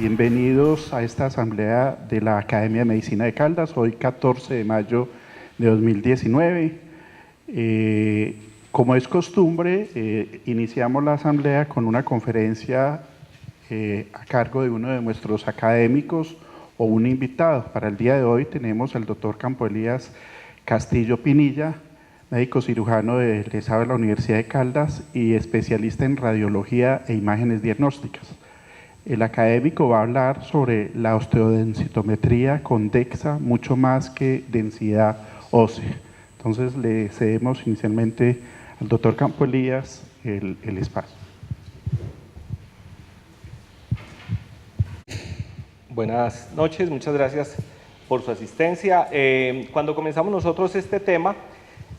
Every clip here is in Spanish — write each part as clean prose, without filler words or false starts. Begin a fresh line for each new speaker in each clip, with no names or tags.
Bienvenidos a esta asamblea de la Academia de Medicina de Caldas, hoy 14 de mayo de 2019. Como es costumbre, iniciamos la asamblea con una conferencia a cargo de uno de nuestros académicos o un invitado. Para el día de hoy tenemos al doctor Campo Elías Castillo Pinilla, médico cirujano de la Universidad de Caldas y especialista en radiología e imágenes diagnósticas. El académico va a hablar sobre la osteodensitometría con DEXA, mucho más que densidad ósea. Entonces le cedemos inicialmente al doctor Campo Elías el espacio.
Buenas noches, muchas gracias por su asistencia. Cuando comenzamos nosotros este tema,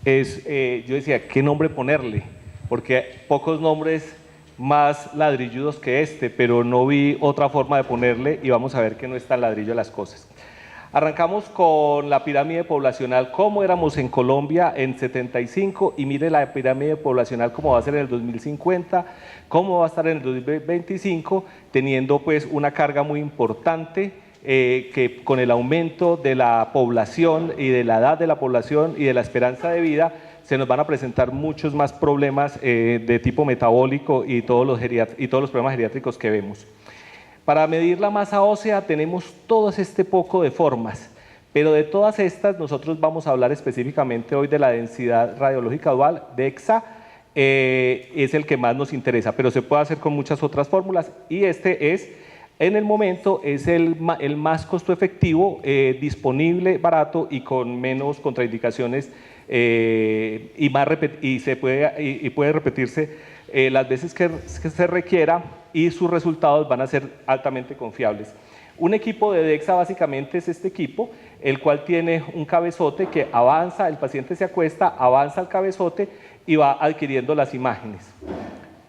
yo decía, ¿qué nombre ponerle? Porque pocos nombres más ladrilludos que este, pero no vi otra forma de ponerle y vamos a ver que no es tan ladrillo las cosas. Arrancamos con la pirámide poblacional, cómo éramos en Colombia en 75 y mire la pirámide poblacional cómo va a ser en el 2050, cómo va a estar en el 2025, teniendo pues una carga muy importante que con el aumento de la población y de la edad de la población y de la esperanza de vida, se nos van a presentar muchos más problemas de tipo metabólico y todos los problemas geriátricos que vemos. Para medir la masa ósea tenemos todo este poco de formas, pero de todas estas nosotros vamos a hablar específicamente hoy de la densidad radiológica dual, DEXA, es el que más nos interesa, pero se puede hacer con muchas otras fórmulas y este es, en el momento, es el más costo efectivo, disponible, barato y con menos contraindicaciones y puede repetirse las veces que se requiera y sus resultados van a ser altamente confiables. Un equipo de DEXA básicamente es este equipo, el cual tiene un cabezote que avanza, el paciente se acuesta, avanza el cabezote y va adquiriendo las imágenes.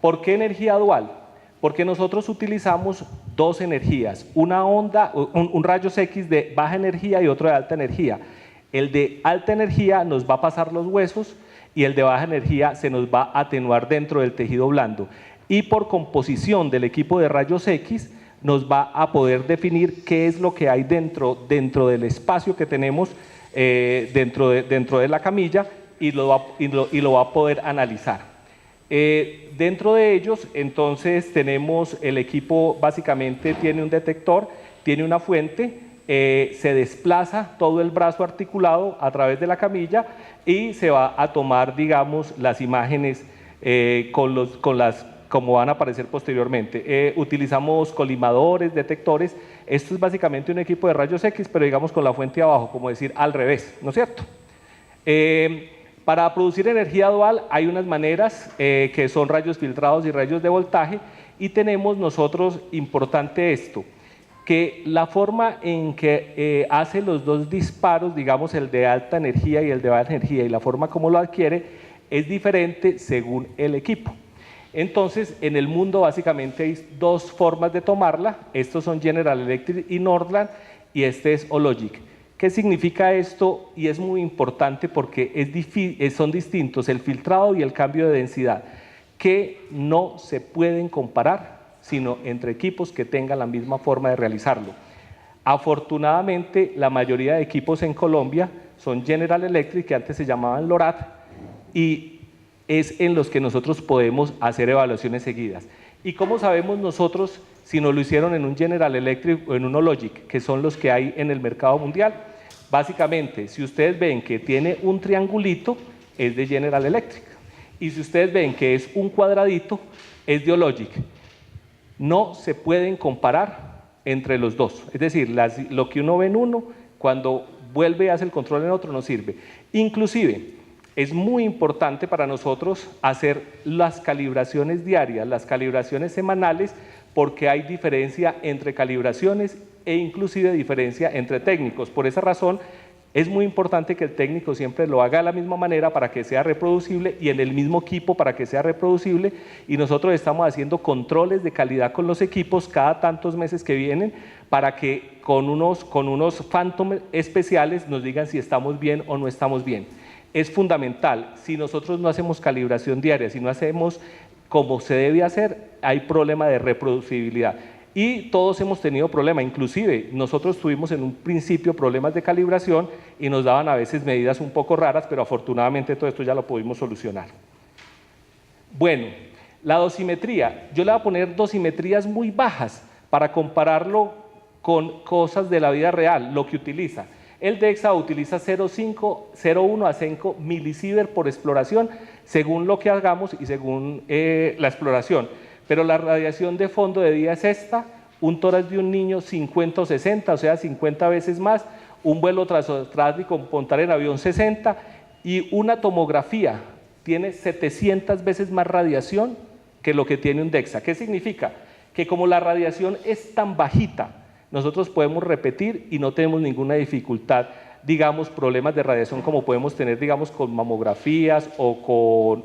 ¿Por qué energía dual? Porque nosotros utilizamos dos energías, una onda, un rayos X de baja energía y otro de alta energía. El de alta energía nos va a pasar los huesos y el de baja energía se nos va a atenuar dentro del tejido blando. Y por composición del equipo de rayos X nos va a poder definir qué es lo que hay dentro del espacio que tenemos dentro de la camilla y lo va a poder analizar. Dentro de ellos, entonces, tenemos el equipo, básicamente tiene un detector, tiene una fuente, se desplaza todo el brazo articulado a través de la camilla y se va a tomar, digamos, las imágenes como van a aparecer posteriormente. Utilizamos colimadores, detectores. Esto es básicamente un equipo de rayos X, pero digamos con la fuente abajo, como decir al revés, ¿no es cierto? Para producir energía dual hay unas maneras que son rayos filtrados y rayos de voltaje y tenemos nosotros, importante esto, que la forma en que hace los dos disparos, digamos el de alta energía y el de baja energía y la forma como lo adquiere es diferente según el equipo. Entonces, en el mundo básicamente hay dos formas de tomarla, estos son General Electric y Northland y este es Hologic. ¿Qué significa esto? Y es muy importante porque son distintos el filtrado y el cambio de densidad, que no se pueden comparar, sino entre equipos que tengan la misma forma de realizarlo. Afortunadamente, la mayoría de equipos en Colombia son General Electric, que antes se llamaban Lorat, y es en los que nosotros podemos hacer evaluaciones seguidas. ¿Y cómo sabemos nosotros si nos lo hicieron en un General Electric o en un Hologic, que son los que hay en el mercado mundial? Básicamente, si ustedes ven que tiene un triangulito, es de General Electric. Y si ustedes ven que es un cuadradito, es de Hologic. No se pueden comparar entre los dos. Es decir, lo que uno ve en uno, cuando vuelve y hace el control en otro, no sirve. Inclusive, es muy importante para nosotros hacer las calibraciones diarias, las calibraciones semanales, porque hay diferencia entre calibraciones e inclusive diferencia entre técnicos. Por esa razón, es muy importante que el técnico siempre lo haga de la misma manera para que sea reproducible y en el mismo equipo para que sea reproducible y nosotros estamos haciendo controles de calidad con los equipos cada tantos meses que vienen para que con unos Phantom especiales nos digan si estamos bien o no estamos bien. Es fundamental, si nosotros no hacemos calibración diaria, si no hacemos como se debe hacer, hay problema de reproducibilidad. y todos hemos tenido problemas, inclusive nosotros tuvimos en un principio problemas de calibración y nos daban a veces medidas un poco raras, pero afortunadamente todo esto ya lo pudimos solucionar. Bueno, la dosimetría, yo le voy a poner dosimetrías muy bajas para compararlo con cosas de la vida real, lo que utiliza. El DEXA utiliza 0,1 a 5 milisievert por exploración, según lo que hagamos y según la exploración. Pero la radiación de fondo de día es esta, un tórax de un niño 50 o 60, o sea, 50 veces más, un vuelo transatlántico montar en avión 60, y una tomografía tiene 700 veces más radiación que lo que tiene un DEXA. ¿Qué significa? Que como la radiación es tan bajita, nosotros podemos repetir y no tenemos ninguna dificultad, digamos, problemas de radiación como podemos tener, digamos, con mamografías con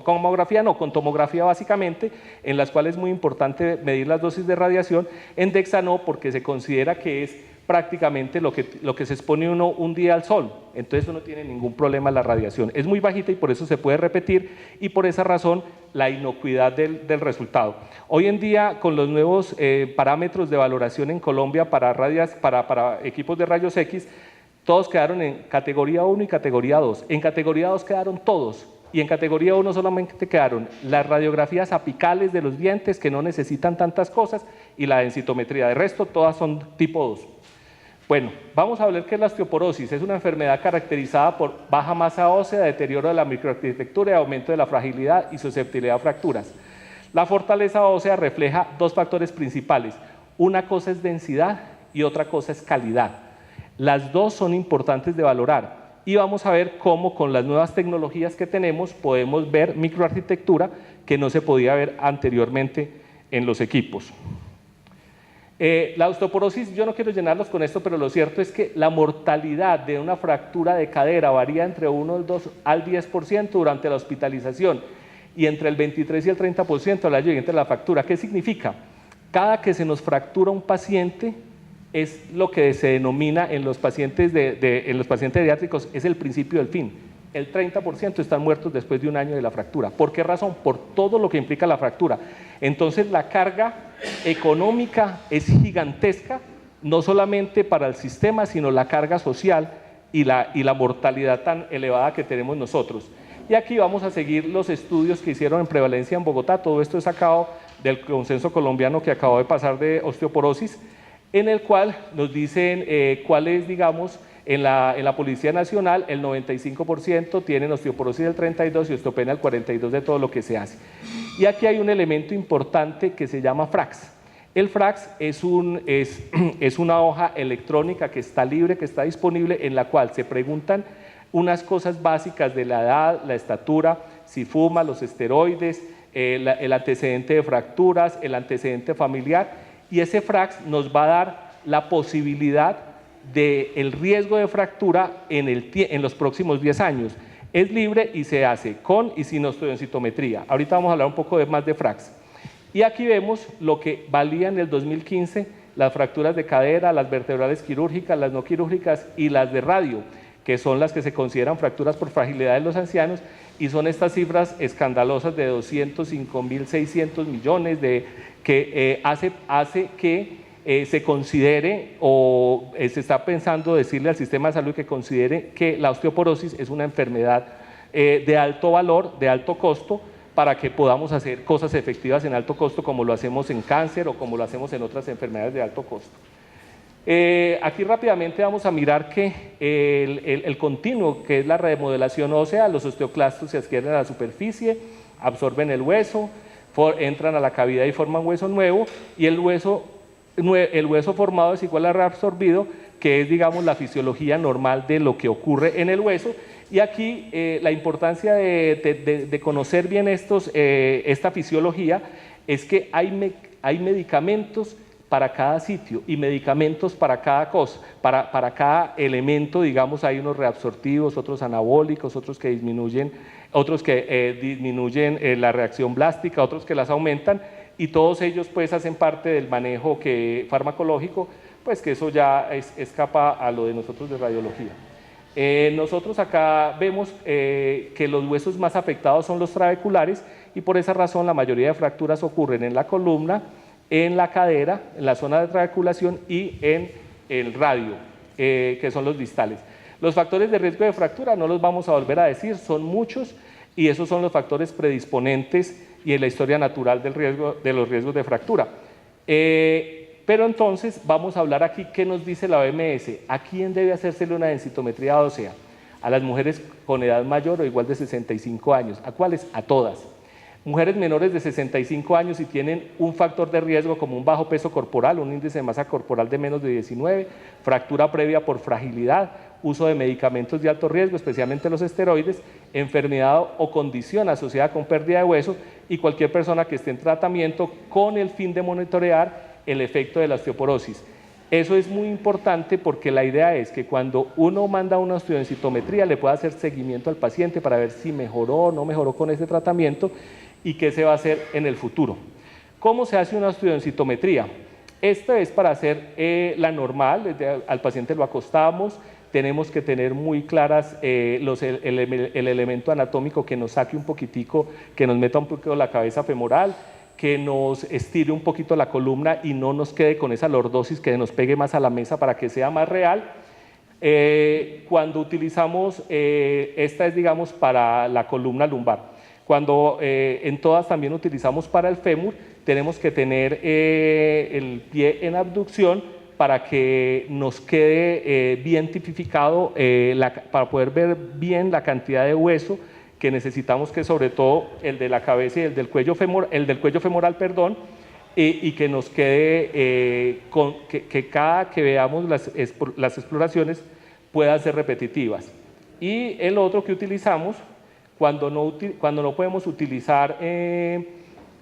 mamografía no, con tomografía básicamente, en las cuales es muy importante medir las dosis de radiación. En DEXA no, porque se considera que es prácticamente lo que se expone uno un día al sol, entonces eso no tiene ningún problema la radiación, es muy bajita y por eso se puede repetir y por esa razón la inocuidad del resultado. Hoy en día con los nuevos parámetros de valoración en Colombia para equipos de rayos X, todos quedaron en categoría 1 y categoría 2, en categoría 2 quedaron todos y en categoría 1 solamente quedaron las radiografías apicales de los dientes que no necesitan tantas cosas y la densitometría, de resto todas son tipo 2. Bueno, vamos a ver qué es la osteoporosis. Es una enfermedad caracterizada por baja masa ósea, deterioro de la microarquitectura y aumento de la fragilidad y susceptibilidad a fracturas. La fortaleza ósea refleja dos factores principales. Una cosa es densidad y otra cosa es calidad. Las dos son importantes de valorar y vamos a ver cómo con las nuevas tecnologías que tenemos podemos ver microarquitectura que no se podía ver anteriormente en los equipos. La osteoporosis, yo no quiero llenarlos con esto, pero lo cierto es que la mortalidad de una fractura de cadera varía entre 1 al 10% durante la hospitalización y entre el 23 y el 30% al año siguiente de la fractura. ¿Qué significa? Cada que se nos fractura un paciente es lo que se denomina en los pacientes pediátricos, es el principio del fin. El 30% están muertos después de un año de la fractura. ¿Por qué razón? Por todo lo que implica la fractura. Entonces la carga económica es gigantesca, no solamente para el sistema, sino la carga social y la mortalidad tan elevada que tenemos nosotros. Y aquí vamos a seguir los estudios que hicieron en prevalencia en Bogotá. Todo esto es sacado del consenso colombiano que acabó de pasar de osteoporosis, en el cual nos dicen cuál es, digamos, en la Policía Nacional el 95% tienen osteoporosis del 32% y osteopenia del 42% de todo lo que se hace. Y aquí hay un elemento importante que se llama FRAX. El FRAX es una hoja electrónica que está libre, que está disponible, en la cual se preguntan unas cosas básicas de la edad, la estatura, si fuma, los esteroides, el antecedente de fracturas, el antecedente familiar, y ese FRAX nos va a dar la posibilidad del riesgo de fractura en los próximos 10 años. Es libre y se hace con y sin osteodensitometría. Ahorita vamos a hablar un poco más de FRAX. Y aquí vemos lo que valía en el 2015 las fracturas de cadera, las vertebrales quirúrgicas, las no quirúrgicas y las de radio, que son las que se consideran fracturas por fragilidad de los ancianos, y son estas cifras escandalosas de 205.600 millones que hace que se considere o se está pensando decirle al sistema de salud que considere que la osteoporosis es una enfermedad de alto valor, de alto costo, para que podamos hacer cosas efectivas en alto costo como lo hacemos en cáncer o como lo hacemos en otras enfermedades de alto costo. Aquí rápidamente vamos a mirar que el continuo, que es la remodelación ósea, los osteoclastos se adquieren a la superficie, absorben el hueso, entran a la cavidad y forman hueso nuevo, y el hueso formado es igual a reabsorbido, que es, digamos, la fisiología normal de lo que ocurre en el hueso. Y aquí la importancia de conocer bien esta fisiología es que hay medicamentos para cada sitio y medicamentos para cada cosa, para cada elemento, digamos, hay unos reabsortivos, otros anabólicos, otros que disminuyen la reacción blástica, otros que las aumentan, y todos ellos pues hacen parte del manejo farmacológico, pues que eso ya escapa a lo de nosotros de radiología. Nosotros acá vemos que los huesos más afectados son los trabeculares, y por esa razón la mayoría de fracturas ocurren en la columna, en la cadera, en la zona de trabeculación y en el radio, que son los distales. Los factores de riesgo de fractura no los vamos a volver a decir, son muchos y esos son los factores predisponentes y en la historia natural de los riesgos de fractura. Pero entonces vamos a hablar aquí qué nos dice la OMS, a quién debe hacérsele una densitometría ósea, a las mujeres con edad mayor o igual de 65 años, ¿a cuáles? A todas. Mujeres menores de 65 años y tienen un factor de riesgo como un bajo peso corporal, un índice de masa corporal de menos de 19, fractura previa por fragilidad, uso de medicamentos de alto riesgo, especialmente los esteroides, enfermedad o condición asociada con pérdida de hueso y cualquier persona que esté en tratamiento con el fin de monitorear el efecto de la osteoporosis. Eso es muy importante porque la idea es que cuando uno manda una osteodensitometría le pueda hacer seguimiento al paciente para ver si mejoró o no mejoró con ese tratamiento y qué se va a hacer en el futuro. ¿Cómo se hace una osteodensitometría? Esta es para hacer la normal, al paciente lo acostamos, tenemos que tener muy claras el elemento anatómico que nos saque un poquitico, que nos meta un poquito la cabeza femoral, que nos estire un poquito la columna y no nos quede con esa lordosis, que nos pegue más a la mesa para que sea más real. Cuando utilizamos, esta es digamos para la columna lumbar. Cuando en todas también utilizamos para el fémur, tenemos que tener el pie en abducción para que nos quede bien tipificado, para poder ver bien la cantidad de hueso que necesitamos, que sobre todo el de la cabeza y el del cuello femoral, perdón, y que nos quede, que cada que veamos las exploraciones puedan ser repetitivas. Y el otro que utilizamos, cuando no podemos utilizar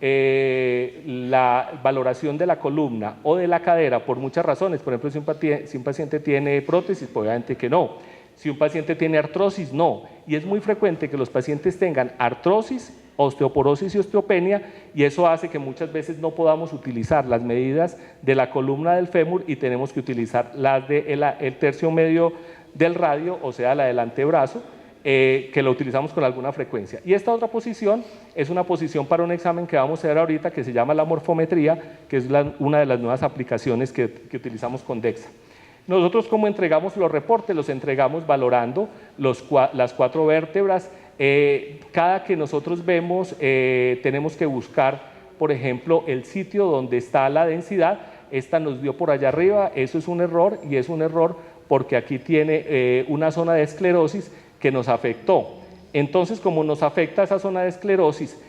la valoración de la columna o de la cadera por muchas razones, por ejemplo, si un paciente tiene prótesis, pues obviamente que no. Si un paciente tiene artrosis, no. Y es muy frecuente que los pacientes tengan artrosis, osteoporosis y osteopenia, y eso hace que muchas veces no podamos utilizar las medidas de la columna del fémur y tenemos que utilizar las del tercio medio del radio, o sea, la del antebrazo, que lo utilizamos con alguna frecuencia. Y esta otra posición es una posición para un examen que vamos a ver ahorita que se llama la morfometría, que es una de las nuevas aplicaciones que utilizamos con DEXA. Nosotros, ¿cómo entregamos los reportes? Los entregamos valorando las 4 vértebras. Cada que nosotros vemos, tenemos que buscar, por ejemplo, el sitio donde está la densidad. Esta nos dio por allá arriba, eso es un error, y es un error porque aquí tiene una zona de esclerosis que nos afectó. Entonces, como nos afecta esa zona de esclerosis,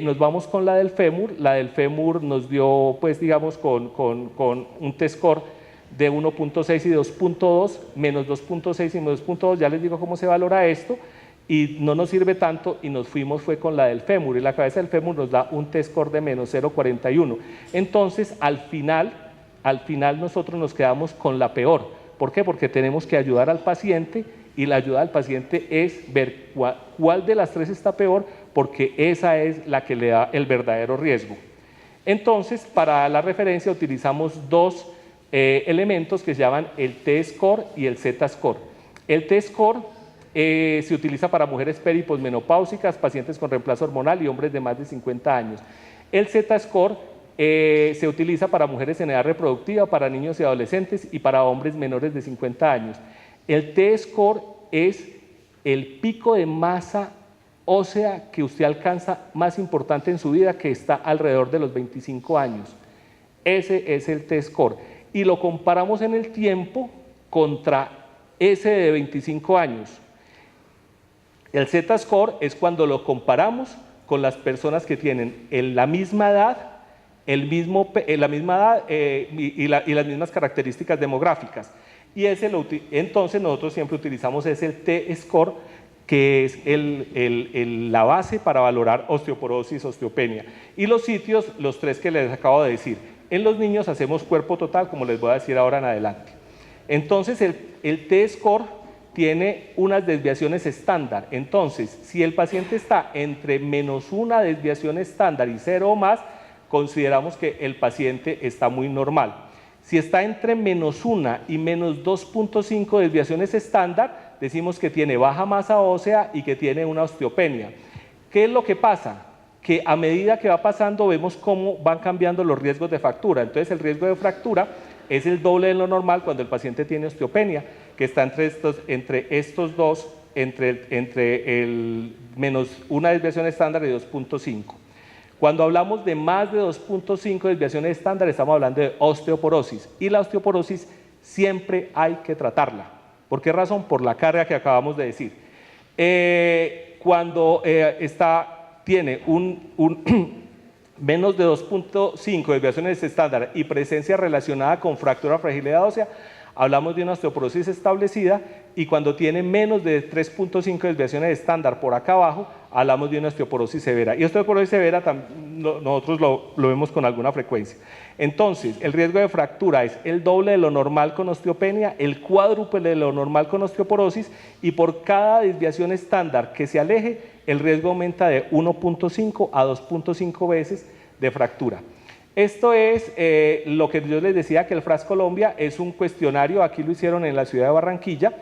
nos vamos con la del fémur. La del fémur nos dio, pues digamos, con un T-score de 1.6 y 2.2, menos 2.6 y menos 2.2, ya les digo cómo se valora esto, y no nos sirve tanto y nos fuimos fue con la del fémur, y la cabeza del fémur nos da un T-score de menos 0.41. Entonces, al final nosotros nos quedamos con la peor. ¿Por qué? Porque tenemos que ayudar al paciente, y la ayuda al paciente es ver cuál de las 3 está peor, porque esa es la que le da el verdadero riesgo. Entonces, para la referencia utilizamos 2 elementos que se llaman el T-score y el Z-score. El T-score se utiliza para mujeres periposmenopáusicas, pacientes con reemplazo hormonal y hombres de más de 50 años. El Z-score se utiliza para mujeres en edad reproductiva, para niños y adolescentes y para hombres menores de 50 años. El T-score es el pico de masa ósea que usted alcanza más importante en su vida, que está alrededor de los 25 años. Ese es el T-score. Y lo comparamos en el tiempo contra ese de 25 años. El Z-score es cuando lo comparamos con las personas que tienen la misma edad, y las mismas características demográficas. Y entonces nosotros siempre utilizamos el T-score, que es la base para valorar osteoporosis, osteopenia. Y los sitios, los 3 que les acabo de decir. En los niños hacemos cuerpo total, como les voy a decir ahora en adelante. Entonces, el T-score tiene unas desviaciones estándar. Entonces, si el paciente está entre menos 1 desviación estándar y 0 o más, consideramos que el paciente está muy normal. Si está entre menos 1 y menos 2.5 desviaciones estándar, decimos que tiene baja masa ósea y que tiene una osteopenia. ¿Qué es lo que pasa? que a medida que va pasando vemos cómo van cambiando los riesgos de fractura. Entonces el riesgo de fractura es el doble de lo normal cuando el paciente tiene osteopenia, que está entre estos dos, entre el menos una desviación estándar de 2.5. Cuando hablamos de más de 2.5 desviaciones estándar, estamos hablando de osteoporosis, y la osteoporosis siempre hay que tratarla. ¿Por qué razón? Por la carga que acabamos de decir. Cuando tiene menos de 2.5 desviaciones estándar y presencia relacionada con fractura o fragilidad ósea, hablamos de una osteoporosis establecida, y cuando tiene menos de 3.5 desviaciones estándar por acá abajo, hablamos de una osteoporosis severa. Y osteoporosis severa nosotros lo vemos con alguna frecuencia. Entonces, el riesgo de fractura es el doble de lo normal con osteopenia, el cuádruple de lo normal con osteoporosis, y por cada desviación estándar que se aleje, el riesgo aumenta de 1.5 a 2.5 veces de fractura. Esto es lo que yo les decía, que el FRAS Colombia es un cuestionario, aquí lo hicieron en la ciudad de Barranquilla,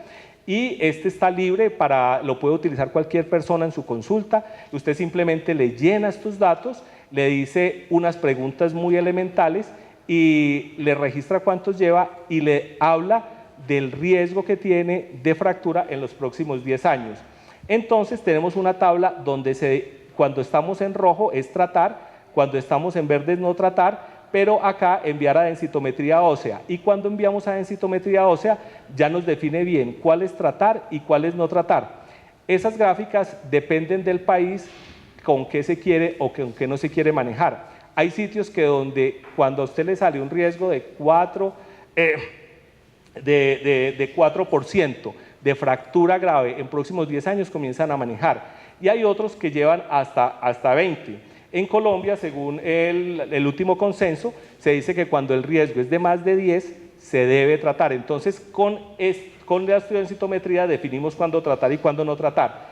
y este está libre, lo puede utilizar cualquier persona en su consulta. Usted simplemente le llena estos datos, le dice unas preguntas muy elementales y le registra cuántos lleva y le habla del riesgo que tiene de fractura en los próximos 10 años. Entonces tenemos una tabla donde cuando estamos en rojo es tratar, cuando estamos en verde es no tratar, pero acá enviar a densitometría ósea, y cuando enviamos a densitometría ósea ya nos define bien cuál es tratar y cuál es no tratar. Esas gráficas dependen del país, con qué se quiere o con qué no se quiere manejar. Hay sitios que donde cuando a usted le sale un riesgo de 4% de fractura grave en próximos 10 años comienzan a manejar, y hay otros que llevan hasta 20. En Colombia, según el último consenso, se dice que cuando el riesgo es de más de 10, se debe tratar. Entonces, con la densitometría definimos cuándo tratar y cuándo no tratar.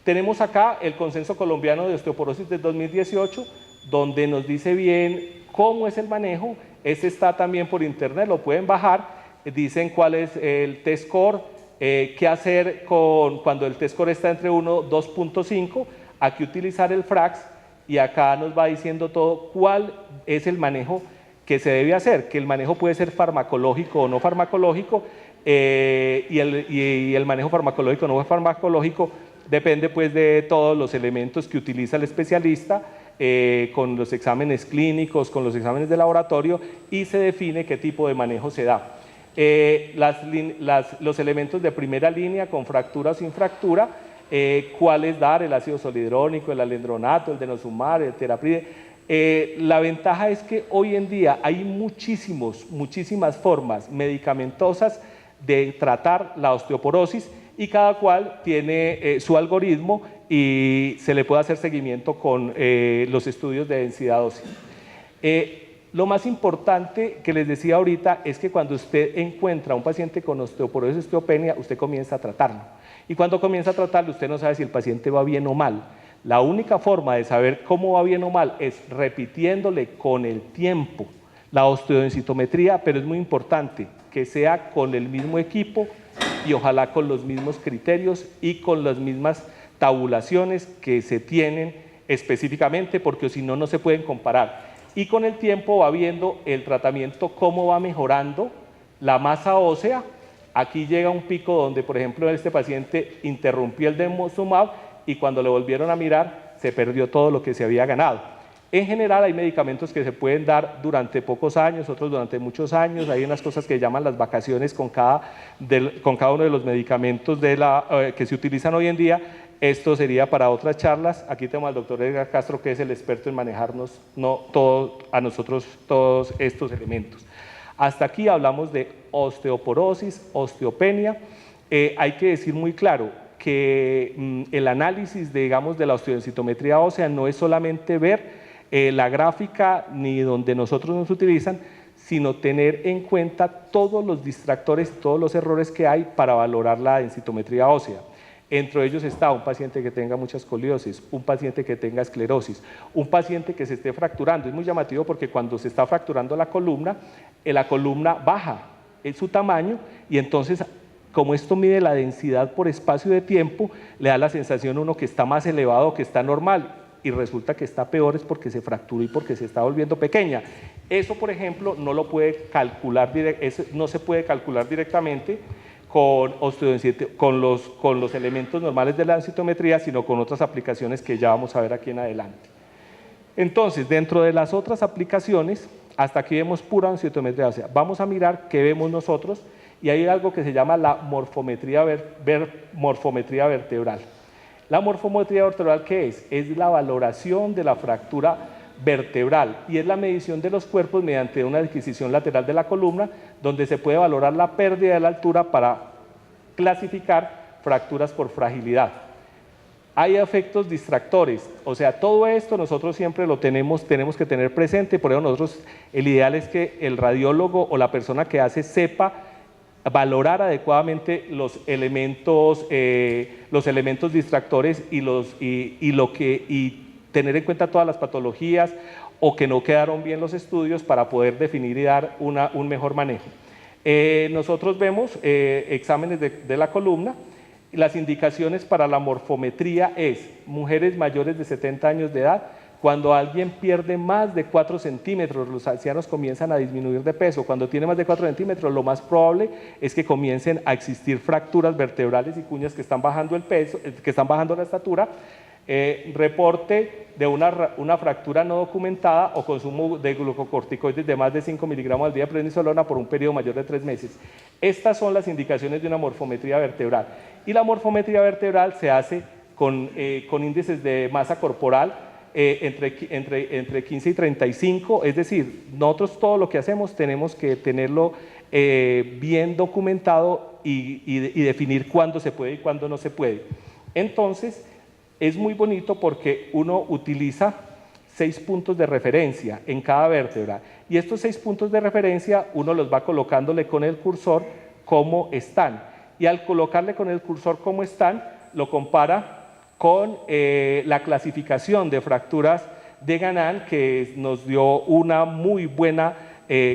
Tenemos acá el consenso colombiano de osteoporosis del 2018, donde nos dice bien cómo es el manejo. Este está también por internet, lo pueden bajar. Dicen cuál es el T-score, qué hacer cuando el T-score está entre 1 y 2.5, a qué utilizar el FRAX, y acá nos va diciendo todo cuál es el manejo que se debe hacer, que el manejo puede ser farmacológico o no farmacológico, y el manejo farmacológico o no farmacológico depende pues de todos los elementos que utiliza el especialista, con los exámenes clínicos, con los exámenes de laboratorio, y se define qué tipo de manejo se da. Los elementos de primera línea con fractura o sin fractura, cuáles dar, el ácido solidrónico, el alendronato, el denosumab, el terapride. La ventaja es que hoy en día hay muchísimas formas medicamentosas de tratar la osteoporosis, y cada cual tiene su algoritmo y se le puede hacer seguimiento con los estudios de densidad ósea. Lo más importante que les decía ahorita es que cuando usted encuentra a un paciente con osteoporosis o osteopenia, usted comienza a tratarlo. Y cuando comienza a tratarlo, usted no sabe si el paciente va bien o mal. La única forma de saber cómo va bien o mal es repitiéndole con el tiempo la osteodensitometría, pero es muy importante que sea con el mismo equipo y ojalá con los mismos criterios y con las mismas tabulaciones que se tienen específicamente, porque si no, no se pueden comparar. Y con el tiempo va viendo el tratamiento cómo va mejorando la masa ósea. Aquí llega un pico donde, por ejemplo, este paciente interrumpió el denosumab y cuando le volvieron a mirar se perdió todo lo que se había ganado. En general hay medicamentos que se pueden dar durante pocos años, otros durante muchos años. Hay unas cosas que llaman las vacaciones con cada uno de los medicamentos que se utilizan hoy en día. Esto sería para otras charlas. Aquí tenemos al doctor Edgar Castro, que es el experto en manejarnos a nosotros todos estos elementos. Hasta aquí hablamos de osteoporosis, osteopenia. Hay que decir muy claro que el análisis, digamos, de la osteodensitometría ósea no es solamente ver la gráfica ni donde nosotros nos utilizan, sino tener en cuenta todos los distractores, todos los errores que hay para valorar la densitometría ósea. Entre ellos está un paciente que tenga mucha escoliosis, un paciente que tenga esclerosis, un paciente que se esté fracturando. Es muy llamativo porque cuando se está fracturando la columna baja en su tamaño y entonces como esto mide la densidad por espacio de tiempo, le da la sensación a uno que está más elevado, que está normal, y resulta que está peor es porque se fracturó y porque se está volviendo pequeña. Eso, por ejemplo, no lo puede calcular, no se puede calcular directamente con los elementos normales de la densitometría, sino con otras aplicaciones que ya vamos a ver aquí en adelante. Entonces, dentro de las otras aplicaciones, hasta aquí vemos pura densitometría, o sea, vamos a mirar qué vemos nosotros, y hay algo que se llama la morfometría vertebral. La morfometría vertebral, ¿qué es? Es la valoración de la fractura vertebral y es la medición de los cuerpos mediante una adquisición lateral de la columna, donde se puede valorar la pérdida de la altura para clasificar fracturas por fragilidad. Hay efectos distractores, o sea, todo esto nosotros siempre lo tenemos que tener presente, por eso nosotros, el ideal es que el radiólogo o la persona que hace sepa valorar adecuadamente los elementos distractores y tener en cuenta todas las patologías o que no quedaron bien los estudios para poder definir y dar un mejor manejo. Nosotros vemos exámenes de la columna. Las indicaciones para la morfometría es mujeres mayores de 70 años de edad. Cuando alguien pierde más de 4 centímetros, los ancianos comienzan a disminuir de peso. Cuando tiene más de 4 centímetros, lo más probable es que comiencen a existir fracturas vertebrales y cuñas que están bajando el peso, que están bajando la estatura. Reporte de una fractura no documentada o consumo de glucocorticoides de más de 5 miligramos al día de prednisolona por un periodo mayor de 3 meses. Estas son las indicaciones de una morfometría vertebral. Y la morfometría vertebral se hace con índices de masa corporal entre 15 y 35, es decir, nosotros todo lo que hacemos tenemos que tenerlo bien documentado y definir cuándo se puede y cuándo no se puede. Entonces, es muy bonito porque uno utiliza 6 puntos de referencia en cada vértebra y estos 6 puntos de referencia uno los va colocándole con el cursor cómo están y al colocarle con el cursor cómo están lo compara con la clasificación de fracturas de Ganán, que nos dio una muy buena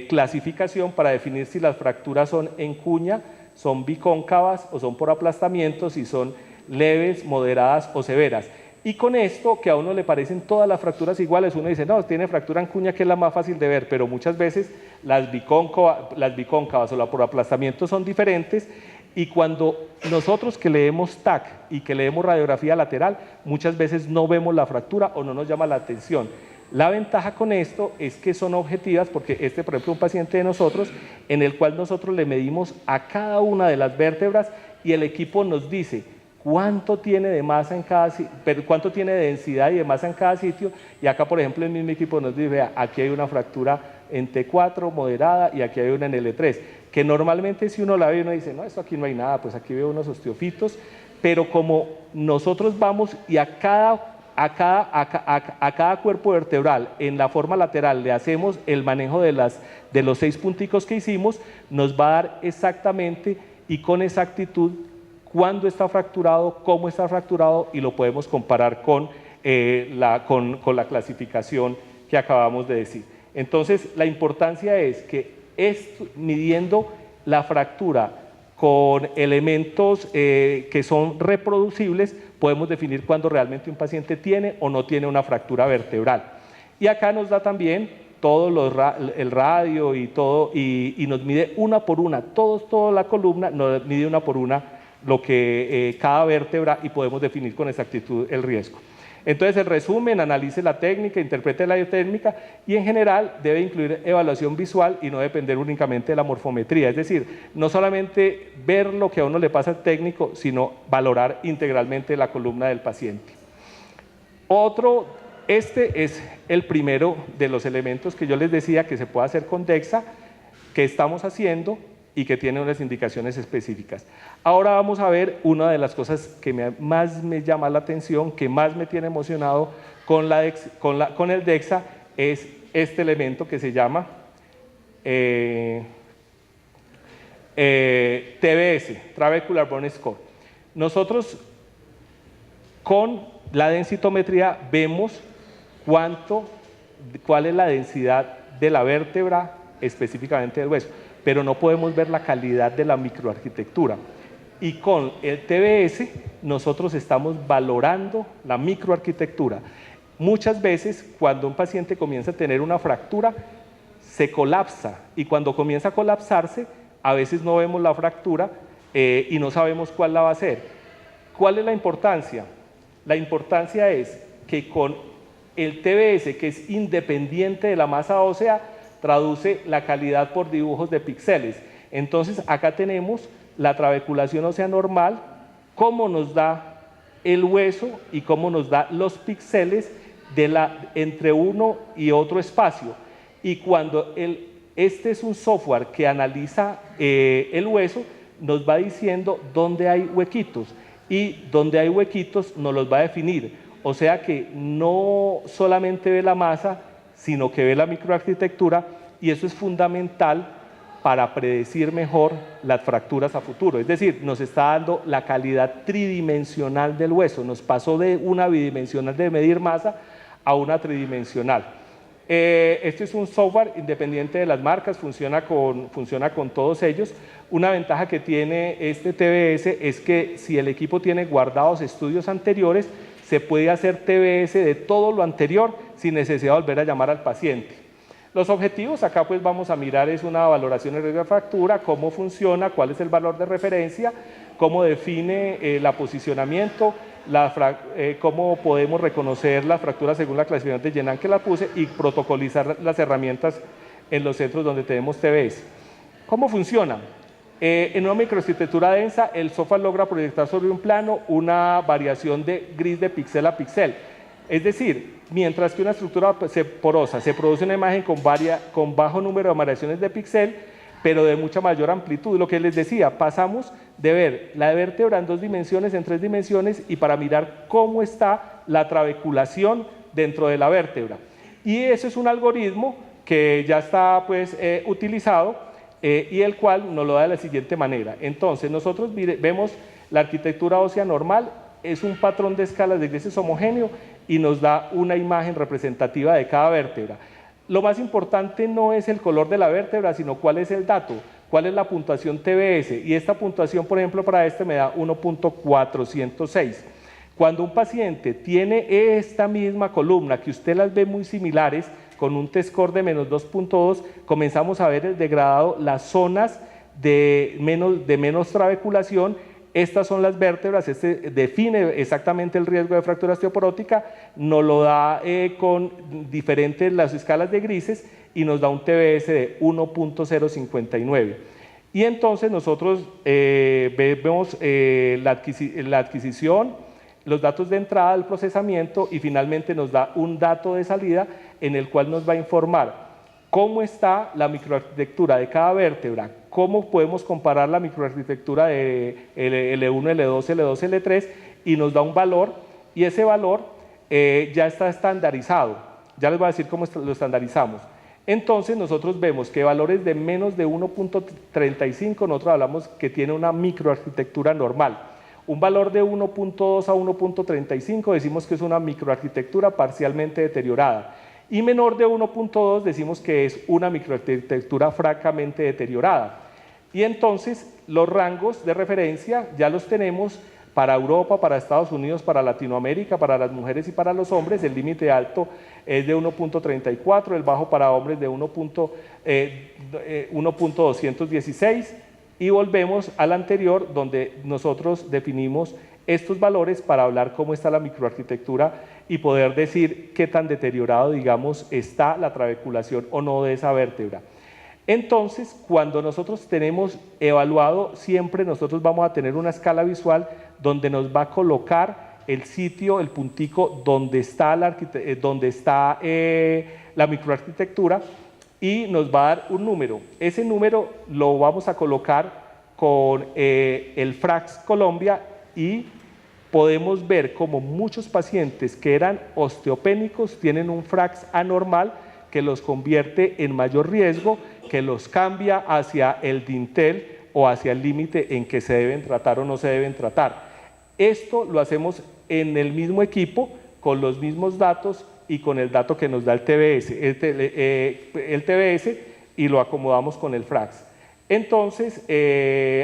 clasificación para definir si las fracturas son en cuña, son bicóncavas o son por aplastamiento, si son leves, moderadas o severas. Y con esto, que a uno le parecen todas las fracturas iguales, uno dice, no, tiene fractura en cuña que es la más fácil de ver, pero muchas veces las bicóncavas o la por aplastamiento son diferentes. Y cuando nosotros que leemos TAC y que leemos radiografía lateral, muchas veces no vemos la fractura o no nos llama la atención. La ventaja con esto es que son objetivas porque por ejemplo, un paciente de nosotros en el cual nosotros le medimos a cada una de las vértebras y el equipo nos dice cuánto tiene de masa en cada sitio, cuánto tiene de densidad y de masa en cada sitio, y acá por ejemplo el mismo equipo nos dice, vea, aquí hay una fractura en T4 moderada y aquí hay una en L3, que normalmente si uno la ve uno dice, no, esto aquí no hay nada, pues aquí veo unos osteofitos, pero como nosotros vamos y a cada cuerpo vertebral en la forma lateral le hacemos el manejo de los 6 punticos que hicimos, nos va a dar exactamente y con exactitud cuándo está fracturado, cómo está fracturado y lo podemos comparar con la clasificación que acabamos de decir. Entonces, la importancia es que midiendo la fractura con elementos que son reproducibles, podemos definir cuándo realmente un paciente tiene o no tiene una fractura vertebral. Y acá nos da también todo el radio y todo, y nos mide una por una, toda la columna nos mide una por una lo que cada vértebra y podemos definir con exactitud el riesgo. Entonces el resumen, analice la técnica, interprete la técnica y en general debe incluir evaluación visual y no depender únicamente de la morfometría, es decir, no solamente ver lo que a uno le pasa al técnico, sino valorar integralmente la columna del paciente. Este es el primero de los elementos que yo les decía que se puede hacer con DEXA, que estamos haciendo y que tiene unas indicaciones específicas. Ahora vamos a ver una de las cosas que más me llama la atención, que más me tiene emocionado con el DEXA, es este elemento que se llama TBS, Trabecular Bone Score. Nosotros con la densitometría vemos cuál es la densidad de la vértebra, específicamente del hueso, pero no podemos ver la calidad de la microarquitectura. y con el TBS nosotros estamos valorando la microarquitectura. Muchas veces cuando un paciente comienza a tener una fractura, se colapsa, y cuando comienza a colapsarse, a veces no vemos la fractura y no sabemos cuál la va a hacer. ¿Cuál es la importancia? La importancia es que con el TBS, que es independiente de la masa ósea, traduce la calidad por dibujos de píxeles. Entonces, acá tenemos la trabeculación ósea normal, cómo nos da el hueso y cómo nos da los píxeles entre uno y otro espacio. Y cuando este es un software que analiza el hueso, nos va diciendo dónde hay huequitos, y donde hay huequitos nos los va a definir. O sea que no solamente ve la masa, sino que ve la microarquitectura, y eso es fundamental para predecir mejor las fracturas a futuro. Es decir, nos está dando la calidad tridimensional del hueso, nos pasó de una bidimensional de medir masa a una tridimensional. Este es un software independiente de las marcas, funciona con todos ellos. Una ventaja que tiene este TBS es que si el equipo tiene guardados estudios anteriores, se puede hacer TBS de todo lo anterior sin necesidad de volver a llamar al paciente. Los objetivos, acá pues vamos a mirar es una valoración de riesgo de fractura, cómo funciona, cuál es el valor de referencia, cómo define el posicionamiento, cómo podemos reconocer las fracturas según la clasificación de Yenan que la puse, y protocolizar las herramientas en los centros donde tenemos TBS. ¿Cómo funciona? En una microarquitectura densa, el software logra proyectar sobre un plano una variación de gris de píxel a píxel. Es decir, mientras que una estructura porosa se produce una imagen con bajo número de variaciones de píxel, pero de mucha mayor amplitud. Lo que les decía, pasamos de ver la vértebra en 2 dimensiones, en 3 dimensiones, y para mirar cómo está la trabeculación dentro de la vértebra. Y eso es un algoritmo que ya está pues, utilizado y el cual nos lo da de la siguiente manera. Entonces, nosotros vemos la arquitectura ósea normal, es un patrón de escalas de grises homogéneo y nos da una imagen representativa de cada vértebra. Lo más importante no es el color de la vértebra, sino cuál es el dato, cuál es la puntuación TBS. Y esta puntuación, por ejemplo, para este me da 1.406. Cuando un paciente tiene esta misma columna, que usted las ve muy similares, con un T-score de menos 2.2, comenzamos a ver el degradado, las zonas de menos trabeculación. Estas son las vértebras, este define exactamente el riesgo de fractura osteoporótica, nos lo da con diferentes las escalas de grises y nos da un TBS de 1.059. Y entonces nosotros vemos la adquisición, los datos de entrada, el procesamiento, y finalmente nos da un dato de salida en el cual nos va a informar cómo está la microarquitectura de cada vértebra, cómo podemos comparar la microarquitectura de L1, L2, L2, L3, y nos da un valor, y ese valor ya está estandarizado. Ya les voy a decir cómo lo estandarizamos. Entonces nosotros vemos que valores de menos de 1.35, nosotros hablamos que tiene una microarquitectura normal. Un valor de 1.2 a 1.35 decimos que es una microarquitectura parcialmente deteriorada. Y menor de 1.2 decimos que es una microarquitectura francamente deteriorada. Y entonces los rangos de referencia ya los tenemos para Europa, para Estados Unidos, para Latinoamérica, para las mujeres y para los hombres. El límite alto es de 1.34, el bajo para hombres de 1.216, y volvemos al anterior donde nosotros definimos estos valores para hablar cómo está la microarquitectura y poder decir qué tan deteriorado, digamos, está la trabeculación o no de esa vértebra. Entonces, cuando nosotros tenemos evaluado, siempre nosotros vamos a tener una escala visual donde nos va a colocar el sitio, el puntico donde está la microarquitectura, y nos va a dar un número. Ese número lo vamos a colocar con el FRAX Colombia, y podemos ver como muchos pacientes que eran osteopénicos tienen un FRAX anormal que los convierte en mayor riesgo, que los cambia hacia el dintel o hacia el límite en que se deben tratar o no se deben tratar. Esto lo hacemos en el mismo equipo, con los mismos datos y con el dato que nos da el TBS, y lo acomodamos con el FRAX. Entonces,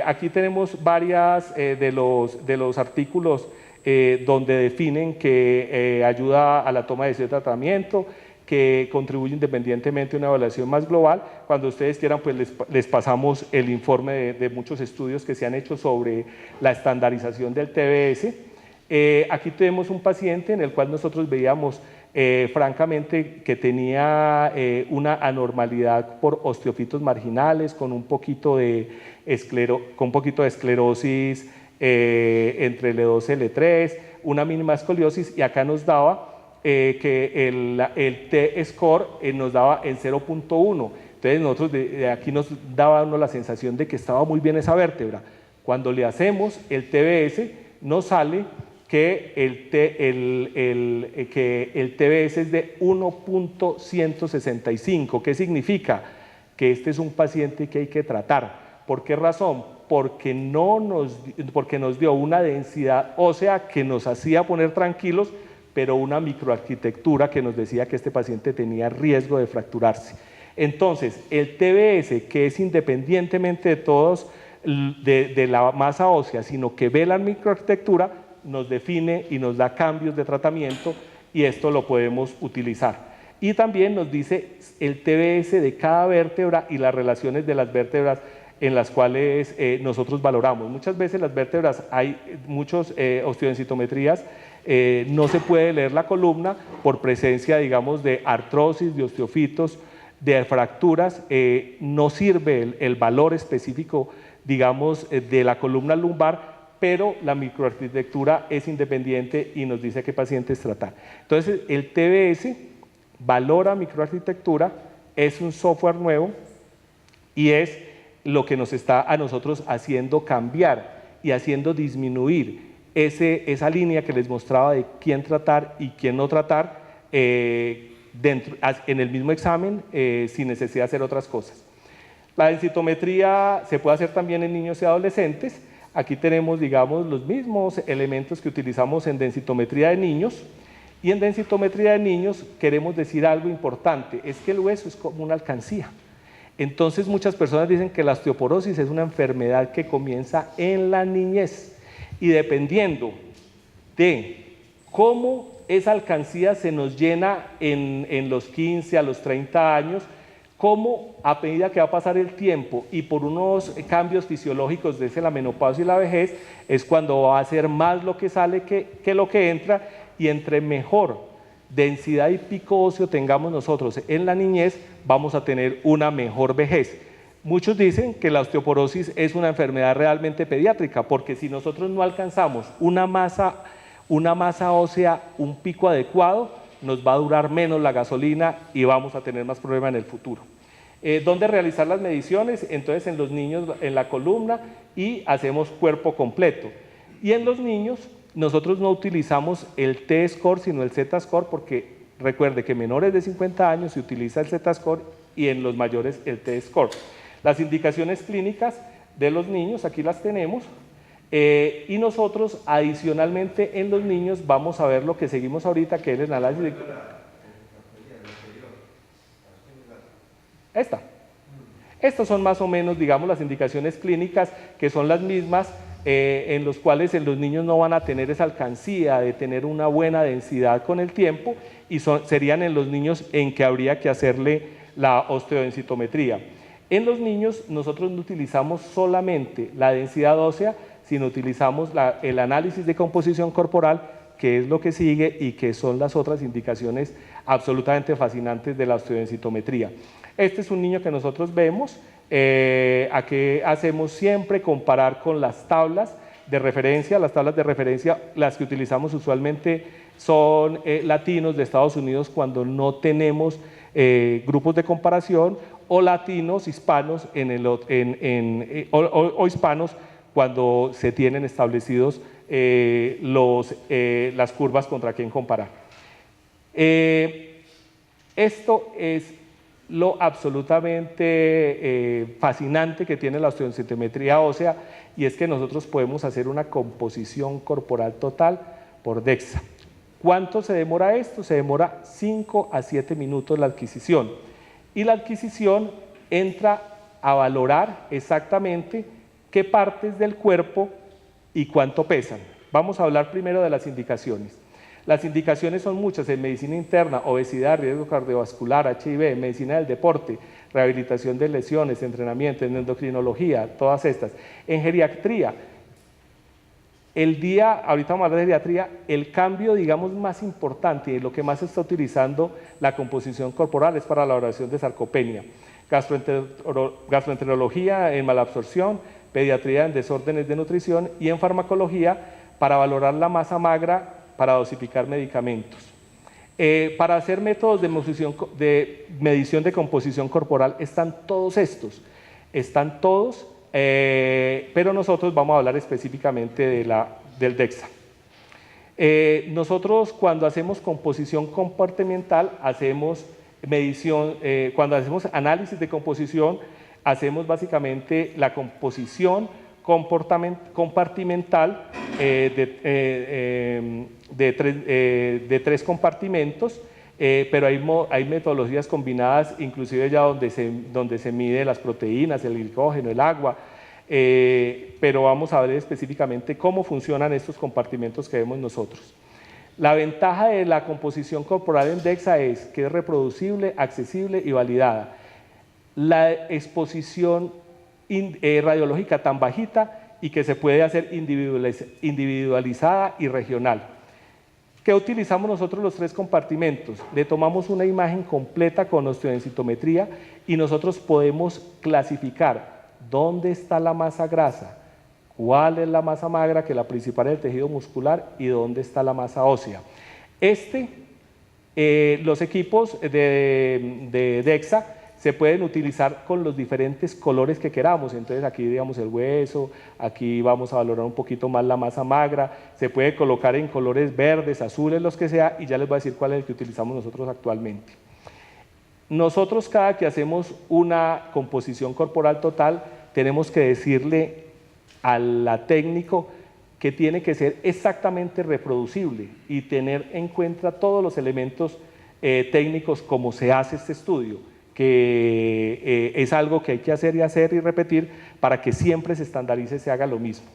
aquí tenemos varias de los artículos donde definen que ayuda a la toma de decisión de tratamiento, que contribuye independientemente a una evaluación más global. Cuando ustedes quieran, pues les pasamos el informe de muchos estudios que se han hecho sobre la estandarización del TBS. Aquí tenemos un paciente en el cual nosotros veíamos francamente que tenía una anormalidad por osteofitos marginales, con un poquito de esclerosis entre L2 y L3, una mínima escoliosis, y acá nos daba que el T-score nos daba en 0.1. Entonces nosotros de aquí nos daba uno la sensación de que estaba muy bien esa vértebra. Cuando le hacemos el TBS nos sale que el TBS es de 1.165. ¿Qué significa? Que este es un paciente que hay que tratar. ¿Por qué razón? Porque nos dio una densidad ósea que nos hacía poner tranquilos, pero una microarquitectura que nos decía que este paciente tenía riesgo de fracturarse. Entonces, el TBS, que es independientemente de todos, de la masa ósea, sino que ve la microarquitectura, nos define y nos da cambios de tratamiento, y esto lo podemos utilizar. Y también nos dice el TBS de cada vértebra y las relaciones de las vértebras en las cuales nosotros valoramos. Muchas veces las vértebras, hay muchos osteodensitometrías, no se puede leer la columna por presencia, digamos, de artrosis, de osteofitos, de fracturas. No sirve el valor específico, digamos, de la columna lumbar, pero la microarquitectura es independiente y nos dice qué pacientes tratar. Entonces, el TBS valora microarquitectura, es un software nuevo y es lo que nos está a nosotros haciendo cambiar y haciendo disminuir esa línea que les mostraba de quién tratar y quién no tratar en el mismo examen, sin necesidad de hacer otras cosas. La densitometría se puede hacer también en niños y adolescentes. Aquí tenemos, digamos, los mismos elementos que utilizamos en densitometría de niños, y en densitometría de niños queremos decir algo importante, es que el hueso es como una alcancía. Entonces muchas personas dicen que la osteoporosis es una enfermedad que comienza en la niñez, y dependiendo de cómo esa alcancía se nos llena en los 15 a los 30 años, cómo a medida que va a pasar el tiempo y por unos cambios fisiológicos desde la menopausia y la vejez, es cuando va a ser más lo que sale que lo que entra, y entre mejor densidad y pico óseo tengamos nosotros en la niñez, vamos a tener una mejor vejez. Muchos dicen que la osteoporosis es una enfermedad realmente pediátrica, porque si nosotros no alcanzamos una masa ósea, un pico adecuado, nos va a durar menos la gasolina y vamos a tener más problemas en el futuro. ¿Dónde realizar las mediciones? Entonces en los niños en la columna, y hacemos cuerpo completo. Y en los niños nosotros no utilizamos el T-score sino el Z-score, porque recuerde que menores de 50 años se utiliza el Z-score y en los mayores el T-score. Las indicaciones clínicas de los niños, aquí las tenemos. Y nosotros adicionalmente en los niños vamos a ver lo que seguimos ahorita, que es el análisis de... Estas son más o menos, digamos, las indicaciones clínicas, que son las mismas en los cuales en los niños no van a tener esa alcancía de tener una buena densidad con el tiempo, y serían en los niños en que habría que hacerle la osteodensitometría. En los niños nosotros no utilizamos solamente la densidad ósea, sino utilizamos el análisis de composición corporal, que es lo que sigue y que son las otras indicaciones absolutamente fascinantes de la osteodensitometría. Este es un niño que nosotros vemos, aquí hacemos siempre comparar con las tablas de referencia. Las tablas de referencia, las que utilizamos usualmente son latinos de Estados Unidos cuando no tenemos grupos de comparación, o latinos, hispanos, o hispanos cuando se tienen establecidos las curvas contra quién comparar. Esto es lo absolutamente fascinante que tiene la osteodensitometría ósea, y es que nosotros podemos hacer una composición corporal total por DEXA. ¿Cuánto se demora esto? Se demora 5 a 7 minutos la adquisición, y la adquisición entra a valorar exactamente qué partes del cuerpo y cuánto pesan. Vamos a hablar primero de las indicaciones. Las indicaciones son muchas en medicina interna: obesidad, riesgo cardiovascular, HIV, medicina del deporte, rehabilitación de lesiones, entrenamiento, en endocrinología, todas estas. En geriatría, ahorita vamos a hablar de geriatría, el cambio, digamos, más importante y lo que más se está utilizando la composición corporal es para la valoración de sarcopenia. Gastroenterología en malabsorción, pediatría en desórdenes de nutrición y en farmacología para valorar la masa magra para dosificar medicamentos. Para hacer métodos de medición de composición corporal están todos estos, pero nosotros vamos a hablar específicamente del DEXA. Nosotros cuando hacemos composición comportamental, hacemos medición, cuando hacemos análisis de composición, hacemos básicamente la composición compartimental de tres compartimentos, pero hay metodologías combinadas, inclusive ya donde se mide las proteínas, el glicógeno, el agua, pero vamos a ver específicamente cómo funcionan estos compartimentos que vemos nosotros. La ventaja de la composición corporal en DEXA es que es reproducible, accesible y validada. La exposición radiológica tan bajita y que se puede hacer individualizada y regional. ¿Qué utilizamos nosotros los tres compartimentos? Le tomamos una imagen completa con osteodensitometría y nosotros podemos clasificar dónde está la masa grasa, cuál es la masa magra, que la principal es el tejido muscular, y dónde está la masa ósea. Los equipos de DEXA se pueden utilizar con los diferentes colores que queramos. Entonces aquí digamos el hueso, aquí vamos a valorar un poquito más la masa magra, se puede colocar en colores verdes, azules, los que sea, y ya les voy a decir cuál es el que utilizamos nosotros actualmente. Nosotros cada que hacemos una composición corporal total tenemos que decirle al técnico que tiene que ser exactamente reproducible y tener en cuenta todos los elementos técnicos como se hace este estudio, que es algo que hay que hacer y repetir para que siempre se estandarice y se haga lo mismo.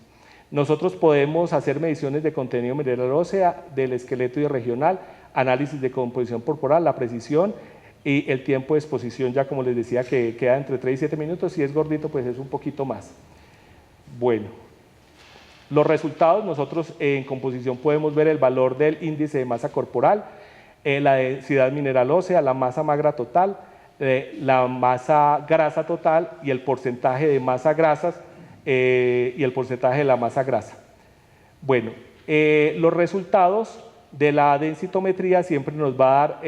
Nosotros podemos hacer mediciones de contenido mineral ósea, del esqueleto y regional, análisis de composición corporal, la precisión y el tiempo de exposición, ya como les decía, que queda entre 3 y 7 minutos, si es gordito pues es un poquito más. Bueno, los resultados, nosotros en composición podemos ver el valor del índice de masa corporal, la densidad mineral ósea, la masa magra total, la masa grasa total y el porcentaje de masa grasas y el porcentaje de la masa grasa. Bueno, los resultados de la densitometría siempre nos va a dar,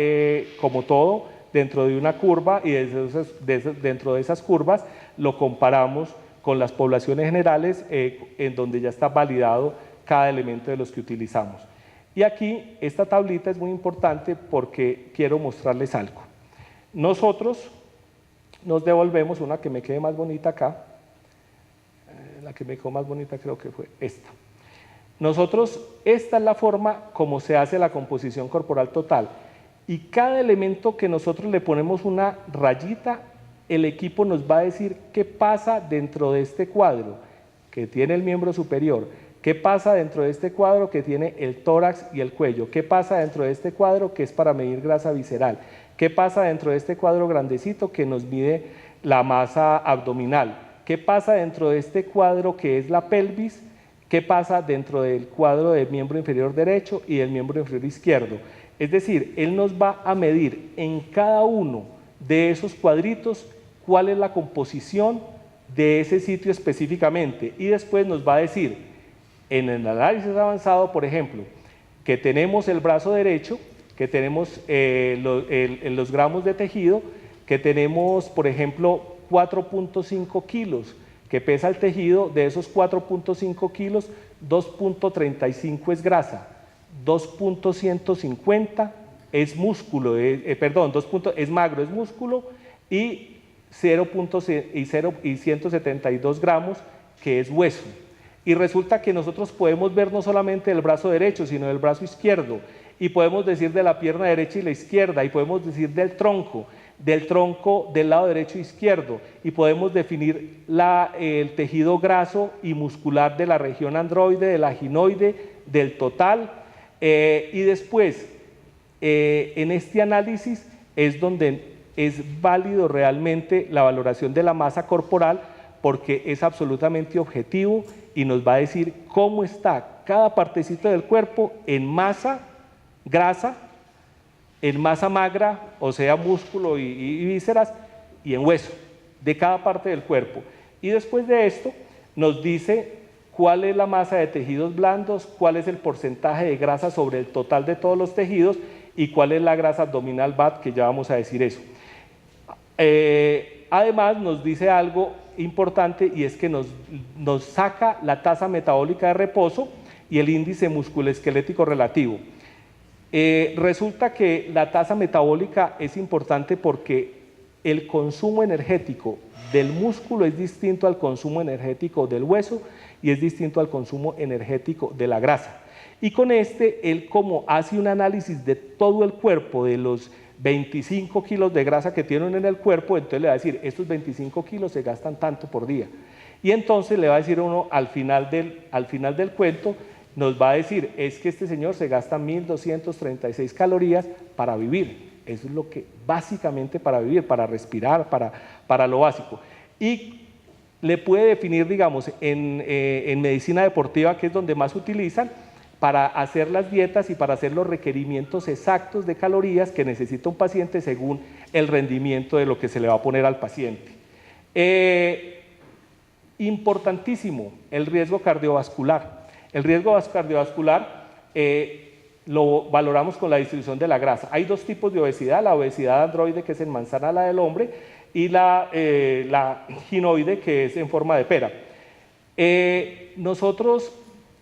como todo, dentro de una curva, y dentro de esas curvas lo comparamos con las poblaciones generales en donde ya está validado cada elemento de los que utilizamos. Y aquí esta tablita es muy importante porque quiero mostrarles algo. Nosotros nos devolvemos una que me quede más bonita acá, la que me quedó más bonita creo que fue esta. Esta es la forma como se hace la composición corporal total, y cada elemento que nosotros le ponemos una rayita, el equipo nos va a decir qué pasa dentro de este cuadro que tiene el miembro superior, qué pasa dentro de este cuadro que tiene el tórax y el cuello, qué pasa dentro de este cuadro que es para medir grasa visceral, qué pasa dentro de este cuadro grandecito que nos mide la masa abdominal, qué pasa dentro de este cuadro que es la pelvis, qué pasa dentro del cuadro del miembro inferior derecho y del miembro inferior izquierdo. Es decir, él nos va a medir en cada uno de esos cuadritos cuál es la composición de ese sitio específicamente, y después nos va a decir en el análisis avanzado, por ejemplo, que tenemos el brazo derecho, que tenemos los gramos de tejido, que tenemos, por ejemplo, 4.5 kilos que pesa el tejido. De esos 4.5 kilos, 2.35 es grasa, 2.150 es músculo, es magro, es músculo, y 172 gramos que es hueso. Y resulta que nosotros podemos ver no solamente el brazo derecho, sino el brazo izquierdo, y podemos decir de la pierna derecha y la izquierda, y podemos decir del tronco, del tronco del lado derecho e izquierdo y podemos definir el tejido graso y muscular de la región androide, de la ginoide, del total y después en este análisis es donde es válido realmente la valoración de la masa corporal porque es absolutamente objetivo y nos va a decir cómo está cada partecita del cuerpo en masa, grasa, en masa magra, o sea, músculo y vísceras, y en hueso, de cada parte del cuerpo. Y después de esto nos dice cuál es la masa de tejidos blandos, cuál es el porcentaje de grasa sobre el total de todos los tejidos y cuál es la grasa abdominal BAT, que ya vamos a decir eso. Además nos dice algo importante y es que nos saca la tasa metabólica de reposo y el índice musculoesquelético relativo. Resulta que la tasa metabólica es importante porque el consumo energético del músculo es distinto al consumo energético del hueso y es distinto al consumo energético de la grasa. Y con él como hace un análisis de todo el cuerpo, de los 25 kilos de grasa que tienen en el cuerpo, entonces le va a decir, estos 25 kilos se gastan tanto por día. Y entonces le va a decir uno al final del cuento, nos va a decir, es que este señor se gasta 1.236 calorías para vivir. Eso es lo que básicamente para vivir, para respirar, para lo básico. Y le puede definir, digamos, en medicina deportiva, que es donde más utilizan, para hacer las dietas y para hacer los requerimientos exactos de calorías que necesita un paciente según el rendimiento de lo que se le va a poner al paciente. Importantísimo, el riesgo cardiovascular. El riesgo cardiovascular lo valoramos con la distribución de la grasa. Hay dos tipos de obesidad, la obesidad androide, que es en manzana, la del hombre, y la ginoide, que es en forma de pera. Nosotros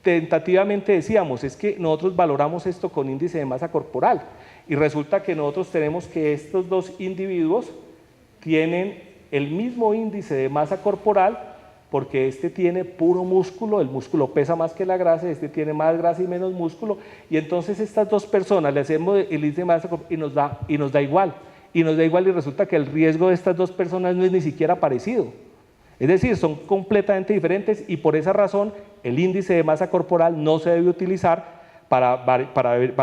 tentativamente decíamos, es que nosotros valoramos esto con índice de masa corporal, y resulta que nosotros tenemos que estos dos individuos tienen el mismo índice de masa corporal, porque este tiene puro músculo, el músculo pesa más que la grasa, este tiene más grasa y menos músculo, y entonces estas dos personas le hacemos el índice de masa corporal y nos da igual, y resulta que el riesgo de estas dos personas no es ni siquiera parecido. Es decir, son completamente diferentes y por esa razón el índice de masa corporal no se debe utilizar para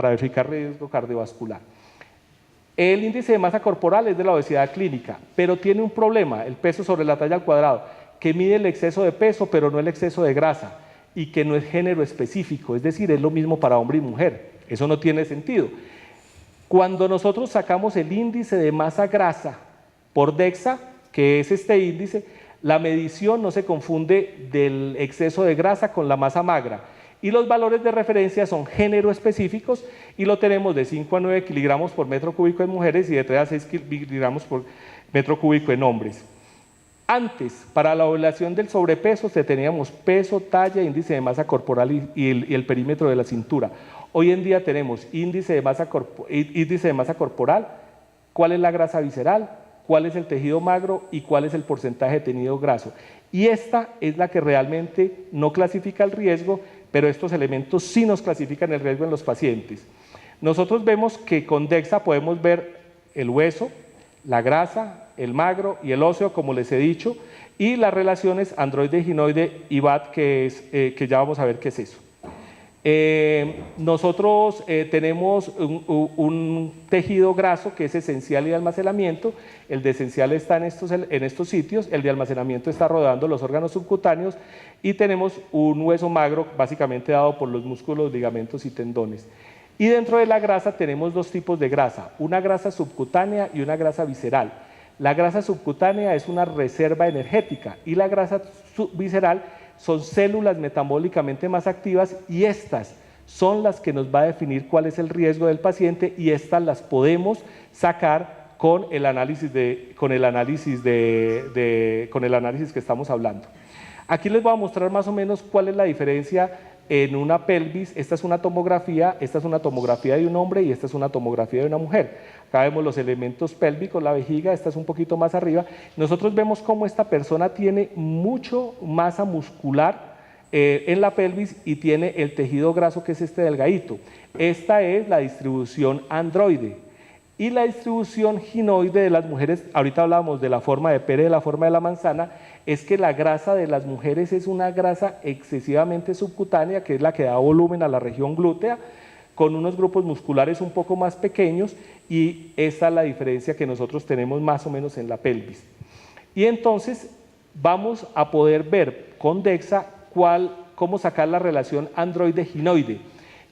verificar riesgo cardiovascular. El índice de masa corporal es de la obesidad clínica, pero tiene un problema, el peso sobre la talla al cuadrado, que mide el exceso de peso, pero no el exceso de grasa, y que no es género específico, es decir, es lo mismo para hombre y mujer. Eso no tiene sentido. Cuando nosotros sacamos el índice de masa grasa por DEXA, que es este índice, la medición no se confunde del exceso de grasa con la masa magra. Y los valores de referencia son género específicos y lo tenemos de 5 a 9 kilogramos por metro cúbico en mujeres y de 3 a 6 kilogramos por metro cúbico en hombres. Antes, para la evaluación del sobrepeso, teníamos peso, talla, índice de masa corporal y el perímetro de la cintura. Hoy en día tenemos índice de masa corporal, cuál es la grasa visceral, cuál es el tejido magro y cuál es el porcentaje de tejido graso. Y esta es la que realmente no clasifica el riesgo, pero estos elementos sí nos clasifican el riesgo en los pacientes. Nosotros vemos que con DEXA podemos ver el hueso, la grasa, el magro y el óseo, como les he dicho, y las relaciones androide, ginoide y BAT, que ya vamos a ver qué es eso. Nosotros tenemos un tejido graso que es esencial y de almacenamiento. El de esencial está en estos sitios, el de almacenamiento está rodeando los órganos subcutáneos y tenemos un hueso magro básicamente dado por los músculos, ligamentos y tendones. Y dentro de la grasa tenemos dos tipos de grasa, una grasa subcutánea y una grasa visceral. La grasa subcutánea es una reserva energética y la grasa visceral son células metabólicamente más activas y estas son las que nos va a definir cuál es el riesgo del paciente y estas las podemos sacar con el análisis que estamos hablando. Aquí les voy a mostrar más o menos cuál es la diferencia en una pelvis. Esta es una tomografía de un hombre y esta es una tomografía de una mujer. Acá vemos los elementos pélvicos, la vejiga, esta es un poquito más arriba. Nosotros vemos cómo esta persona tiene mucho masa muscular en la pelvis y tiene el tejido graso que es este delgadito. Esta es la distribución androide. y la distribución ginoide de las mujeres, ahorita hablábamos de la forma de pera y de la forma de la manzana, es que la grasa de las mujeres es una grasa excesivamente subcutánea, que es la que da volumen a la región glútea, con unos grupos musculares un poco más pequeños, y esa es la diferencia que nosotros tenemos más o menos en la pelvis. Y entonces vamos a poder ver con DEXA cómo sacar la relación androide-ginoide.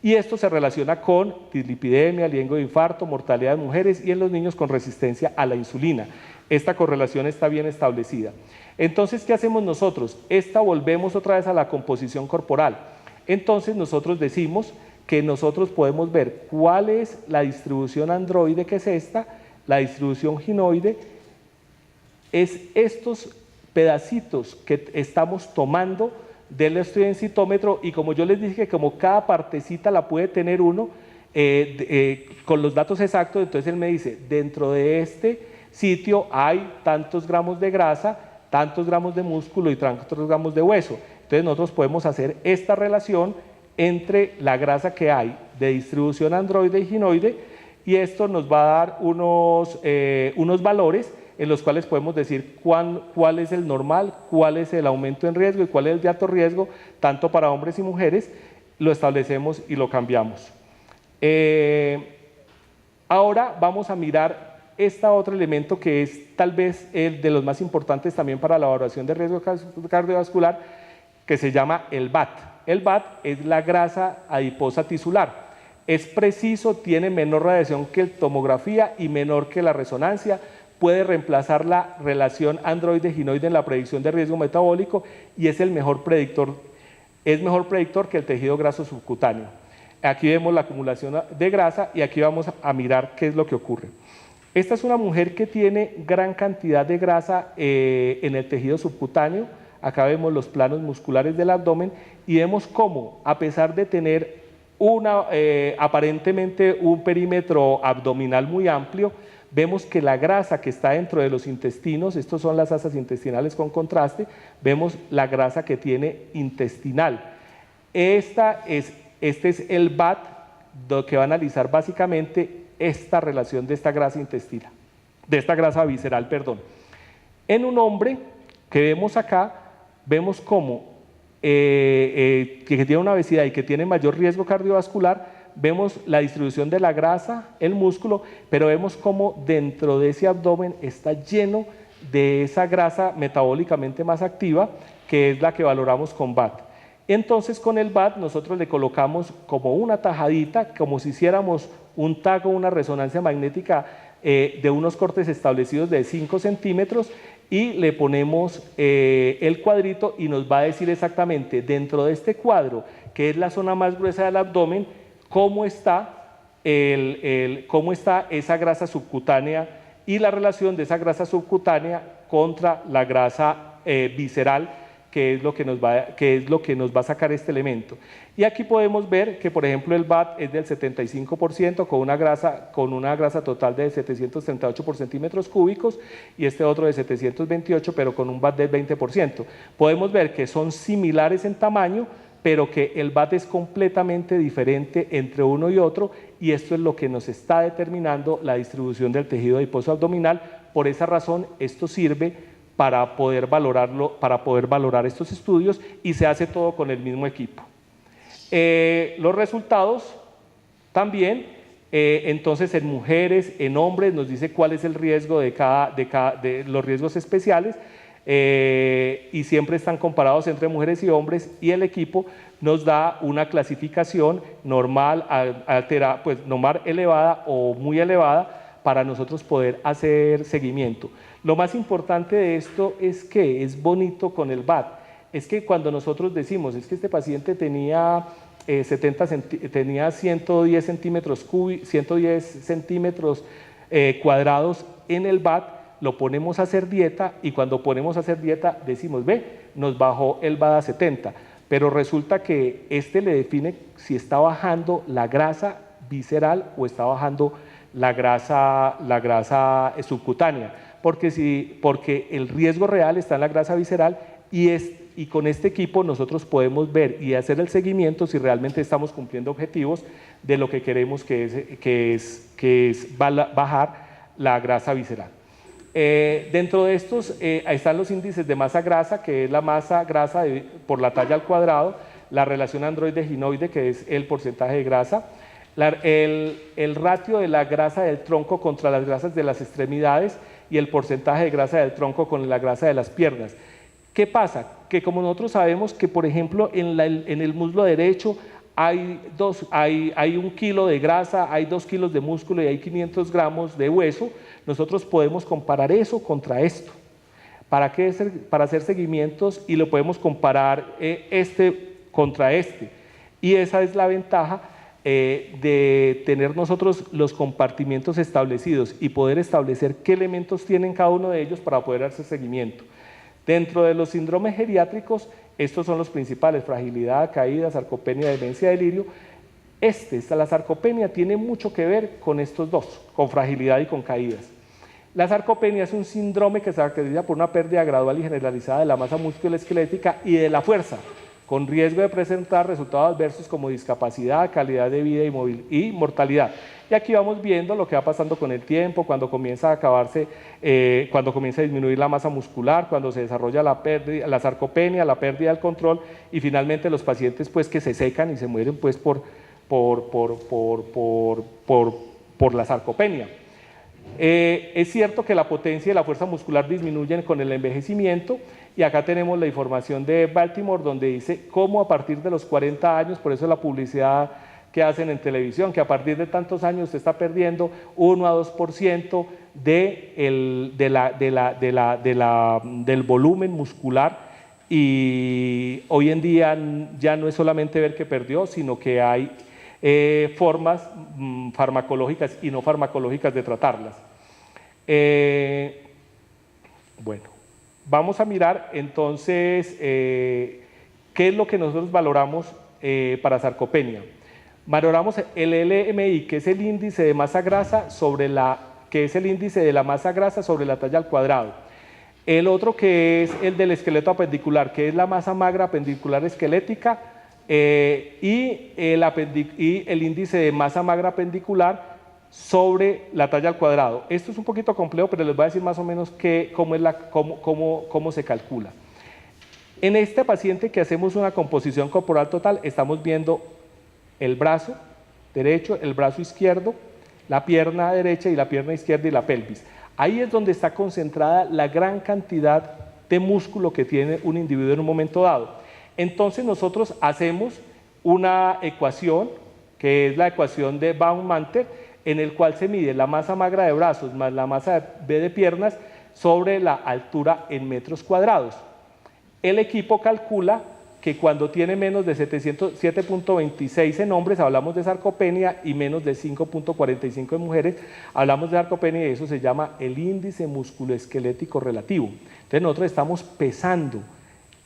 Y esto se relaciona con dislipidemia, riesgo de infarto, mortalidad de mujeres y en los niños con resistencia a la insulina. Esta correlación está bien establecida. Entonces, ¿qué hacemos nosotros? Volvemos otra vez a la composición corporal. Entonces, nosotros decimos que nosotros podemos ver cuál es la distribución androide, que es esta, la distribución ginoide, es estos pedacitos que estamos tomando del estudienciómetro, y como yo les dije, como cada partecita la puede tener uno con los datos exactos, entonces él me dice, dentro de este sitio hay tantos gramos de grasa, tantos gramos de músculo y tantos gramos de hueso. Entonces nosotros podemos hacer esta relación entre la grasa que hay de distribución androide y ginoide, y esto nos va a dar unos valores en los cuales podemos decir cuál es el normal, cuál es el aumento en riesgo y cuál es el de alto riesgo, tanto para hombres y mujeres. Lo establecemos y lo cambiamos. Ahora vamos a mirar este otro elemento que es tal vez el de los más importantes también para la evaluación de riesgo cardiovascular, que se llama el BAT. El BAT es la grasa adiposa tisular. Es preciso, tiene menor radiación que la tomografía y menor que la resonancia, puede reemplazar la relación androide-ginoide en la predicción de riesgo metabólico y es el mejor predictor, es mejor predictor que el tejido graso subcutáneo. Aquí vemos la acumulación de grasa y aquí vamos a mirar qué es lo que ocurre. Esta es una mujer que tiene gran cantidad de grasa en el tejido subcutáneo. Acá vemos los planos musculares del abdomen y vemos cómo, a pesar de tener aparentemente un perímetro abdominal muy amplio, vemos que la grasa que está dentro de los intestinos, estos son las asas intestinales con contraste, vemos la grasa que tiene intestinal. Este es el BAT que va a analizar básicamente esta relación de esta grasa intestinal, de esta grasa visceral, perdón. En un hombre que vemos acá, vemos cómo que tiene una obesidad y que tiene mayor riesgo cardiovascular, vemos la distribución de la grasa, el músculo, pero vemos cómo dentro de ese abdomen está lleno de esa grasa metabólicamente más activa, que es la que valoramos con BAT. Entonces con el BAT nosotros le colocamos como una tajadita, como si hiciéramos un TAC o una resonancia magnética de unos cortes establecidos de 5 centímetros, y le ponemos el cuadrito y nos va a decir exactamente dentro de este cuadro, que es la zona más gruesa del abdomen, cómo está esa grasa subcutánea y la relación de esa grasa subcutánea contra la grasa visceral, que es lo que nos va a sacar este elemento. Y aquí podemos ver que, por ejemplo, el BAT es del 75% con una grasa total de 738 por centímetros cúbicos y este otro de 728, pero con un BAT del 20%. Podemos ver que son similares en tamaño, pero que el BAT es completamente diferente entre uno y otro, y esto es lo que nos está determinando la distribución del tejido adiposo abdominal. Por esa razón, esto sirve para poder valorar estos estudios, y se hace todo con el mismo equipo. Los resultados también, entonces en mujeres, en hombres, nos dice cuál es el riesgo de los riesgos especiales, y siempre están comparados entre mujeres y hombres, y el equipo nos da una clasificación normal, normal elevada o muy elevada, para nosotros poder hacer seguimiento. Lo más importante de esto es que es bonito con el BAT, es que cuando nosotros decimos, es que este paciente tenía 110 centímetros cuadrados en el BAT, lo ponemos a hacer dieta, y cuando ponemos a hacer dieta decimos, ve, nos bajó el BAT a 70, pero resulta que le define si está bajando la grasa visceral o está bajando la grasa subcutánea, porque el riesgo real está en la grasa visceral, y con este equipo nosotros podemos ver y hacer el seguimiento si realmente estamos cumpliendo objetivos de lo que queremos que es bajar la grasa visceral. Dentro de estos están los índices de masa grasa, que es la masa grasa por la talla al cuadrado, la relación androide-ginoide, que es el porcentaje de grasa, el ratio de la grasa del tronco contra las grasas de las extremidades y el porcentaje de grasa del tronco con la grasa de las piernas. ¿Qué pasa? Que como nosotros sabemos que, por ejemplo, en el muslo derecho hay 1 kilo de grasa, hay 2 kilos de músculo y hay 500 gramos de hueso, nosotros podemos comparar eso contra esto. ¿Para qué? Para hacer seguimientos y lo podemos comparar este contra este. Y esa es la ventaja de tener nosotros los compartimientos establecidos y poder establecer qué elementos tienen cada uno de ellos para poder hacer seguimiento. Dentro de los síndromes geriátricos, estos son los principales: fragilidad, caída, sarcopenia, demencia, delirio. La sarcopenia tiene mucho que ver con estos dos, con fragilidad y con caídas. La sarcopenia es un síndrome que se caracteriza por una pérdida gradual y generalizada de la masa musculoesquelética y de la fuerza, con riesgo de presentar resultados adversos como discapacidad, calidad de vida y mortalidad. Y aquí vamos viendo lo que va pasando con el tiempo, cuando comienza a acabarse, cuando comienza a disminuir la masa muscular, cuando se desarrolla la sarcopenia, la pérdida del control y finalmente los pacientes pues que se secan y se mueren pues por la sarcopenia. Es cierto que la potencia y la fuerza muscular disminuyen con el envejecimiento y acá tenemos la información de Baltimore donde dice cómo a partir de los 40 años, por eso la publicidad que hacen en televisión, que a partir de tantos años usted está perdiendo 1 a 2% del volumen muscular, y hoy en día ya no es solamente ver que perdió, sino que hay formas farmacológicas y no farmacológicas de tratarlas. Bueno, vamos a mirar entonces qué es lo que nosotros valoramos para sarcopenia. Valoramos el LMI, que es el índice de masa grasa sobre la masa grasa sobre la talla al cuadrado. El otro, que es el del esqueleto apendicular, que es la masa magra apendicular esquelética, y el índice de masa magra apendicular sobre la talla al cuadrado. Esto es un poquito complejo, pero les voy a decir más o menos cómo se calcula. En este paciente que hacemos una composición corporal total, estamos viendo el brazo derecho, el brazo izquierdo, la pierna derecha y la pierna izquierda y la pelvis. Ahí es donde está concentrada la gran cantidad de músculo que tiene un individuo en un momento dado. Entonces nosotros hacemos una ecuación, que es la ecuación de Baum-Manter, en el cual se mide la masa magra de brazos más la masa B de piernas sobre la altura en metros cuadrados. El equipo calcula que cuando tiene menos de 7.26 en hombres hablamos de sarcopenia y menos de 5.45 en mujeres hablamos de sarcopenia, y eso se llama el índice musculoesquelético relativo. Entonces nosotros estamos pesando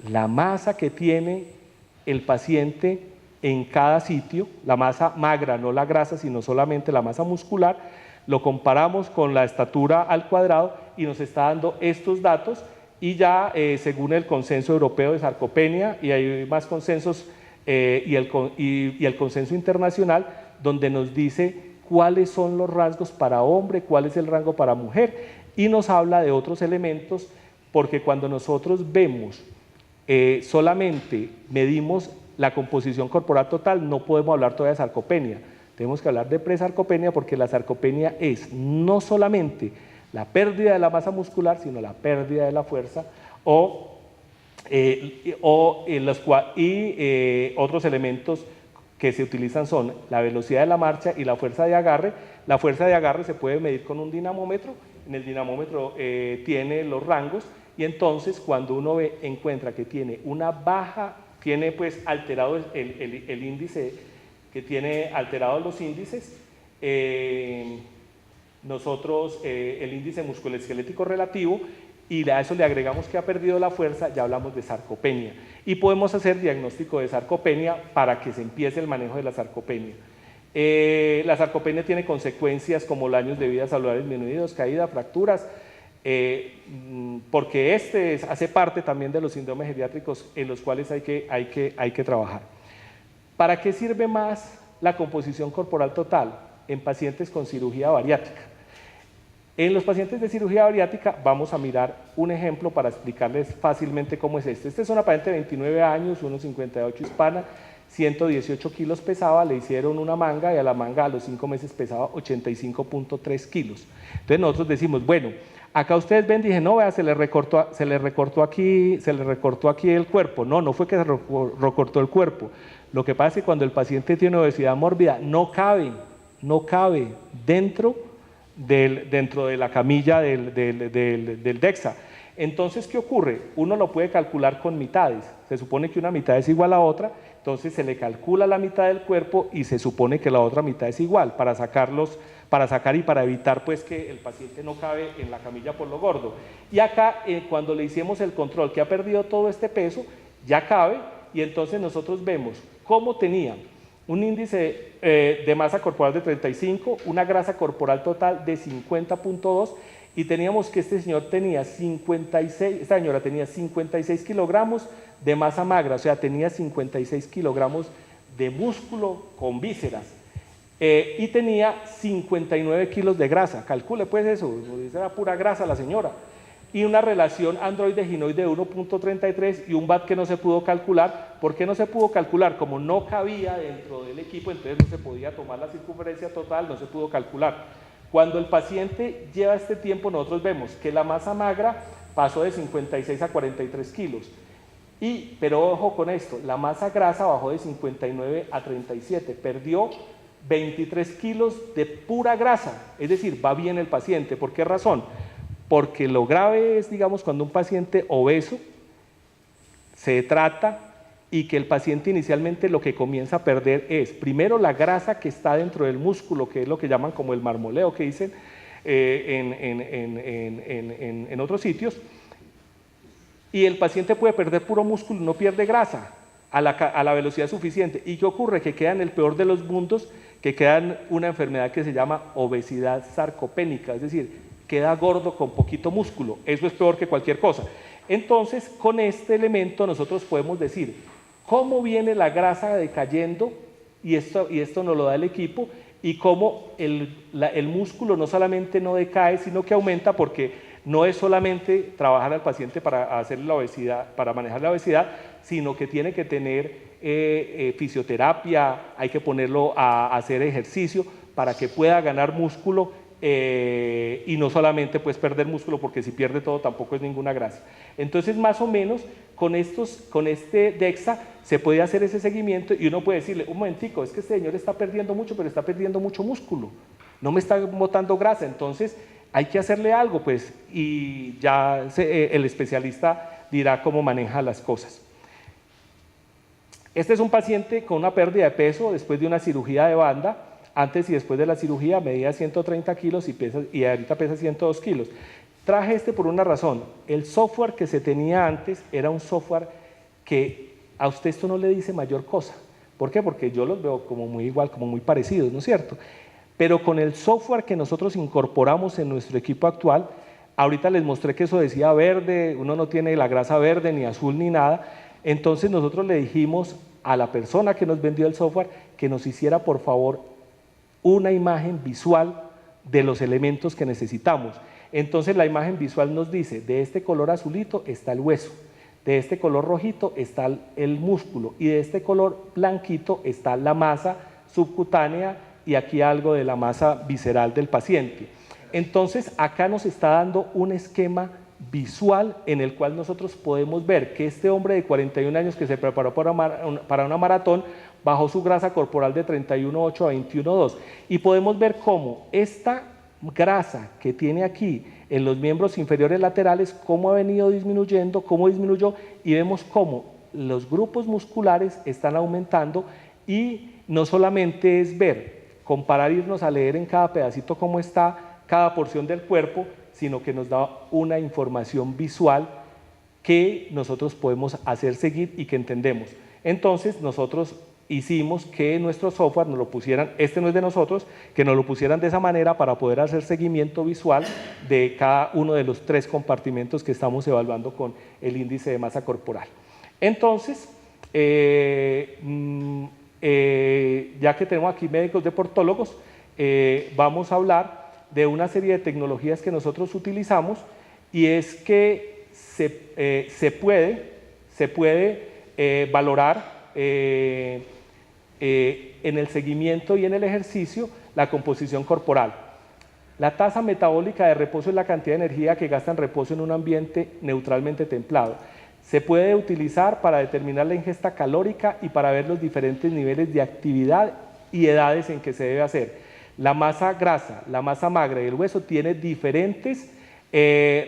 la masa que tiene el paciente en cada sitio, la masa magra, no la grasa, sino solamente la masa muscular, lo comparamos con la estatura al cuadrado y nos está dando estos datos. Y ya según el consenso europeo de sarcopenia, y hay más consensos, y el consenso internacional, donde nos dice cuáles son los rasgos para hombre, cuál es el rango para mujer, y nos habla de otros elementos, porque cuando nosotros vemos, solamente medimos la composición corporal total, no podemos hablar todavía de sarcopenia, tenemos que hablar de presarcopenia, porque la sarcopenia es no solamente la pérdida de la masa muscular, sino la pérdida de la fuerza, otros elementos que se utilizan son la velocidad de la marcha y la fuerza de agarre. La fuerza de agarre se puede medir con un dinamómetro, en el dinamómetro tiene los rangos, y entonces cuando uno encuentra que tiene una baja, tiene pues alterado el índice, que tiene alterados los índices, nosotros el índice musculoesquelético relativo, y a eso le agregamos que ha perdido la fuerza, ya hablamos de sarcopenia, y podemos hacer diagnóstico de sarcopenia para que se empiece el manejo de la sarcopenia. La sarcopenia tiene consecuencias como los años de vida saludable disminuidos, caída, fracturas, porque hace parte también de los síndromes geriátricos en los cuales hay que trabajar. ¿Para qué sirve más la composición corporal total en pacientes con cirugía bariátrica. En los pacientes de cirugía bariátrica vamos a mirar un ejemplo para explicarles fácilmente cómo es esto. Esta es una paciente de 29 años, 1,58 hispana, 118 kilos pesaba, le hicieron una manga y a la manga a los 5 meses pesaba 85.3 kilos. Entonces nosotros decimos, bueno, acá ustedes ven, dije, no, vea, se le recortó aquí el cuerpo. No, no fue que se recortó el cuerpo. Lo que pasa es que cuando el paciente tiene obesidad mórbida, no cabe dentro de la camilla del DEXA. Entonces, ¿qué ocurre? Uno lo puede calcular con mitades. Se supone que una mitad es igual a otra, entonces se le calcula la mitad del cuerpo y se supone que la otra mitad es igual para sacar y para evitar pues que el paciente no cabe en la camilla por lo gordo. Y acá, cuando le hicimos el control que ha perdido todo este peso, ya cabe, y entonces nosotros vemos cómo tenía un índice de masa corporal de 35, una grasa corporal total de 50.2, y teníamos que esta señora tenía 56 kilogramos de masa magra, o sea, tenía 56 kilogramos de músculo con vísceras, y tenía 59 kilos de grasa. Calcule pues eso, era pura grasa la señora, y una relación androide-ginoide de 1.33 y un VAT que no se pudo calcular. ¿Por qué no se pudo calcular? Como no cabía dentro del equipo, entonces no se podía tomar la circunferencia total, no se pudo calcular. Cuando el paciente lleva este tiempo, nosotros vemos que la masa magra pasó de 56 a 43 kilos. Pero ojo con esto, la masa grasa bajó de 59 a 37, perdió 23 kilos de pura grasa, es decir, va bien el paciente. ¿Por qué razón? Porque lo grave es, digamos, cuando un paciente obeso se trata y que el paciente inicialmente lo que comienza a perder es, primero, la grasa que está dentro del músculo, que es lo que llaman como el marmoleo, que dicen en otros sitios, y el paciente puede perder puro músculo, no pierde grasa a la velocidad suficiente. ¿Y qué ocurre? Que queda en el peor de los mundos, que queda en una enfermedad que se llama obesidad sarcopénica, es decir, queda gordo con poquito músculo. Eso es peor que cualquier cosa. Entonces, con este elemento nosotros podemos decir cómo viene la grasa decayendo, y esto nos lo da el equipo, y cómo el músculo no solamente no decae, sino que aumenta, porque no es solamente trabajar al paciente para hacer la obesidad, para manejar la obesidad, sino que tiene que tener fisioterapia, hay que ponerlo a hacer ejercicio para que pueda ganar músculo, y no solamente pues perder músculo, porque si pierde todo tampoco es ninguna gracia. Entonces, más o menos con este DEXA se puede hacer ese seguimiento, y uno puede decirle, un momentico, es que este señor está perdiendo mucho, pero está perdiendo mucho músculo, no me está botando grasa, entonces hay que hacerle algo, pues, y ya el especialista dirá cómo maneja las cosas. Este es un paciente con una pérdida de peso después de una cirugía de banda. Antes y después de la cirugía medía 130 kilos y ahorita pesa 102 kilos. Traje este por una razón. El software que se tenía antes era un software que a usted esto no le dice mayor cosa. ¿Por qué? Porque yo los veo como muy igual, como muy parecidos, ¿no es cierto? Pero con el software que nosotros incorporamos en nuestro equipo actual, ahorita les mostré que eso decía verde, uno no tiene la grasa verde, ni azul, ni nada. Entonces nosotros le dijimos a la persona que nos vendió el software que nos hiciera, por favor, una imagen visual de los elementos que necesitamos. Entonces la imagen visual nos dice, de este color azulito está el hueso, de este color rojito está el músculo, y de este color blanquito está la masa subcutánea, y aquí algo de la masa visceral del paciente. Entonces acá nos está dando un esquema visual en el cual nosotros podemos ver que este hombre de 41 años que se preparó para una maratón bajó su grasa corporal de 31.8 a 21.2, y podemos ver cómo esta grasa que tiene aquí en los miembros inferiores laterales, cómo ha venido disminuyendo, cómo disminuyó, y vemos cómo los grupos musculares están aumentando. Y no solamente es ver, comparar, irnos a leer en cada pedacito cómo está cada porción del cuerpo, sino que nos da una información visual que nosotros podemos hacer seguir y que entendemos. Entonces nosotros hicimos que nuestro software nos lo pusieran, este no es de nosotros, que nos lo pusieran de esa manera para poder hacer seguimiento visual de cada uno de los 3 compartimentos que estamos evaluando con el índice de masa corporal. Entonces, ya que tenemos aquí médicos deportólogos, vamos a hablar de una serie de tecnologías que nosotros utilizamos, y es que se puede valorar en el seguimiento y en el ejercicio la composición corporal. La tasa metabólica de reposo es la cantidad de energía que gasta en reposo en un ambiente neutralmente templado. Se puede utilizar para determinar la ingesta calórica y para ver los diferentes niveles de actividad y edades en que se debe hacer. La masa grasa, la masa magra y el hueso tienen diferentes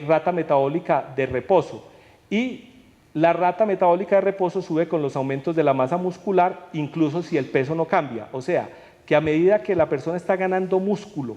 rata metabólica de reposo, y la rata metabólica de reposo sube con los aumentos de la masa muscular, incluso si el peso no cambia. O sea, que a medida que la persona está ganando músculo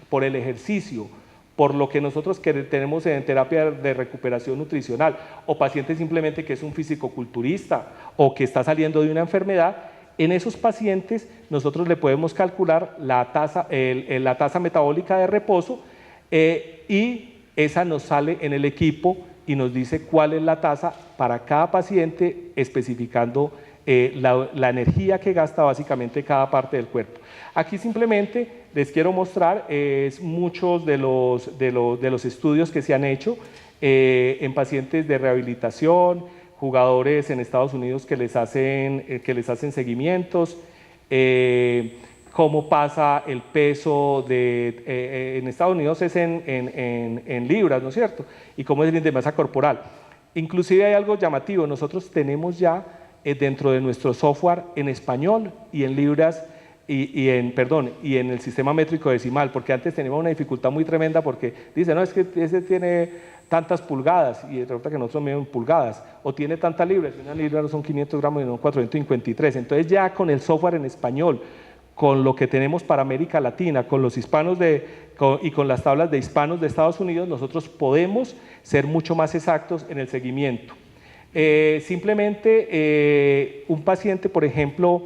por el ejercicio, por lo que nosotros tenemos en terapia de recuperación nutricional, o paciente simplemente que es un fisicoculturista o que está saliendo de una enfermedad, en esos pacientes nosotros le podemos calcular la tasa metabólica de reposo, y esa nos sale en el equipo y nos dice cuál es la tasa para cada paciente, especificando la energía que gasta básicamente cada parte del cuerpo. Aquí simplemente les quiero mostrar muchos de los estudios que se han hecho en pacientes de rehabilitación, jugadores en Estados Unidos que les hacen seguimientos, cómo pasa el peso en Estados Unidos es en libras, ¿no es cierto? Y cómo es el índice de masa corporal. Inclusive hay algo llamativo, nosotros tenemos ya dentro de nuestro software en español y en libras y en el sistema métrico decimal, porque antes teníamos una dificultad muy tremenda porque dice, no, es que ese tiene tantas pulgadas, y resulta que nosotros medimos pulgadas, o tiene tantas libras, y una libra no son 500 gramos y no 453, entonces ya con el software en español, con lo que tenemos para América Latina, con los hispanos y con las tablas de hispanos de Estados Unidos, nosotros podemos ser mucho más exactos en el seguimiento. Simplemente un paciente, por ejemplo,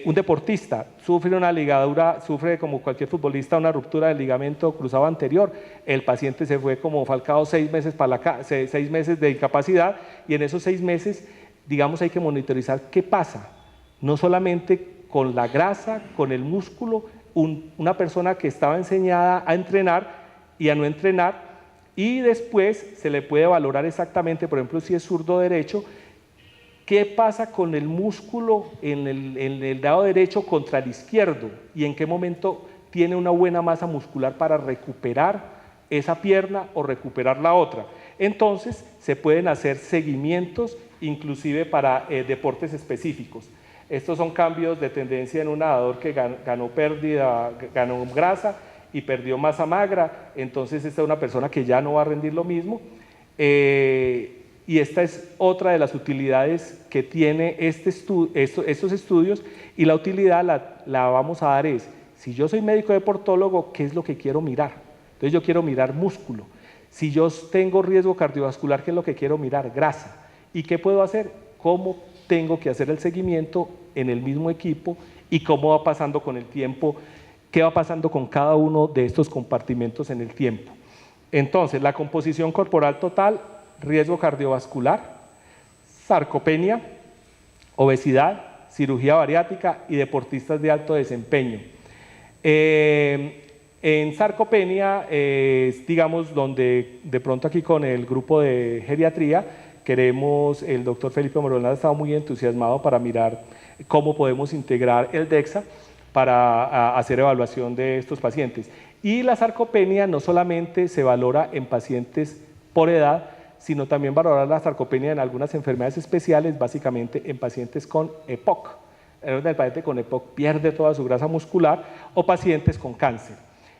un deportista sufre una ligadura, sufre como cualquier futbolista una ruptura del ligamento cruzado anterior, el paciente se fue como Falcao 6 meses, 6 meses de incapacidad, y en esos 6 meses, digamos, hay que monitorizar qué pasa, no solamente con la grasa, con el músculo, una persona que estaba enseñada a entrenar y a no entrenar, y después se le puede valorar exactamente, por ejemplo, si es zurdo derecho, qué pasa con el músculo en el lado derecho contra el izquierdo y en qué momento tiene una buena masa muscular para recuperar esa pierna o recuperar la otra. Entonces se pueden hacer seguimientos inclusive para deportes específicos. Estos son cambios de tendencia en un nadador que ganó grasa y perdió masa magra, entonces esta es una persona que ya no va a rendir lo mismo. Y esta es otra de las utilidades que tiene estos estudios, y la utilidad la vamos a dar es, si yo soy médico deportólogo, ¿qué es lo que quiero mirar? Entonces yo quiero mirar músculo. Si yo tengo riesgo cardiovascular, ¿qué es lo que quiero mirar? Grasa. ¿Y qué puedo hacer? ¿Cómo tengo que hacer el seguimiento en el mismo equipo y cómo va pasando con el tiempo? ¿Qué va pasando con cada uno de estos compartimentos en el tiempo? Entonces, la composición corporal total, riesgo cardiovascular, sarcopenia, obesidad, cirugía bariátrica y deportistas de alto desempeño. En sarcopenia es, digamos, donde de pronto aquí con el grupo de geriatría queremos, el doctor Felipe Morón ha estado muy entusiasmado para mirar cómo podemos integrar el DEXA para hacer evaluación de estos pacientes. Y la sarcopenia no solamente se valora en pacientes por edad, sino también valorar la sarcopenia en algunas enfermedades especiales, básicamente en pacientes con EPOC. El paciente con EPOC pierde toda su grasa muscular, o pacientes con cáncer.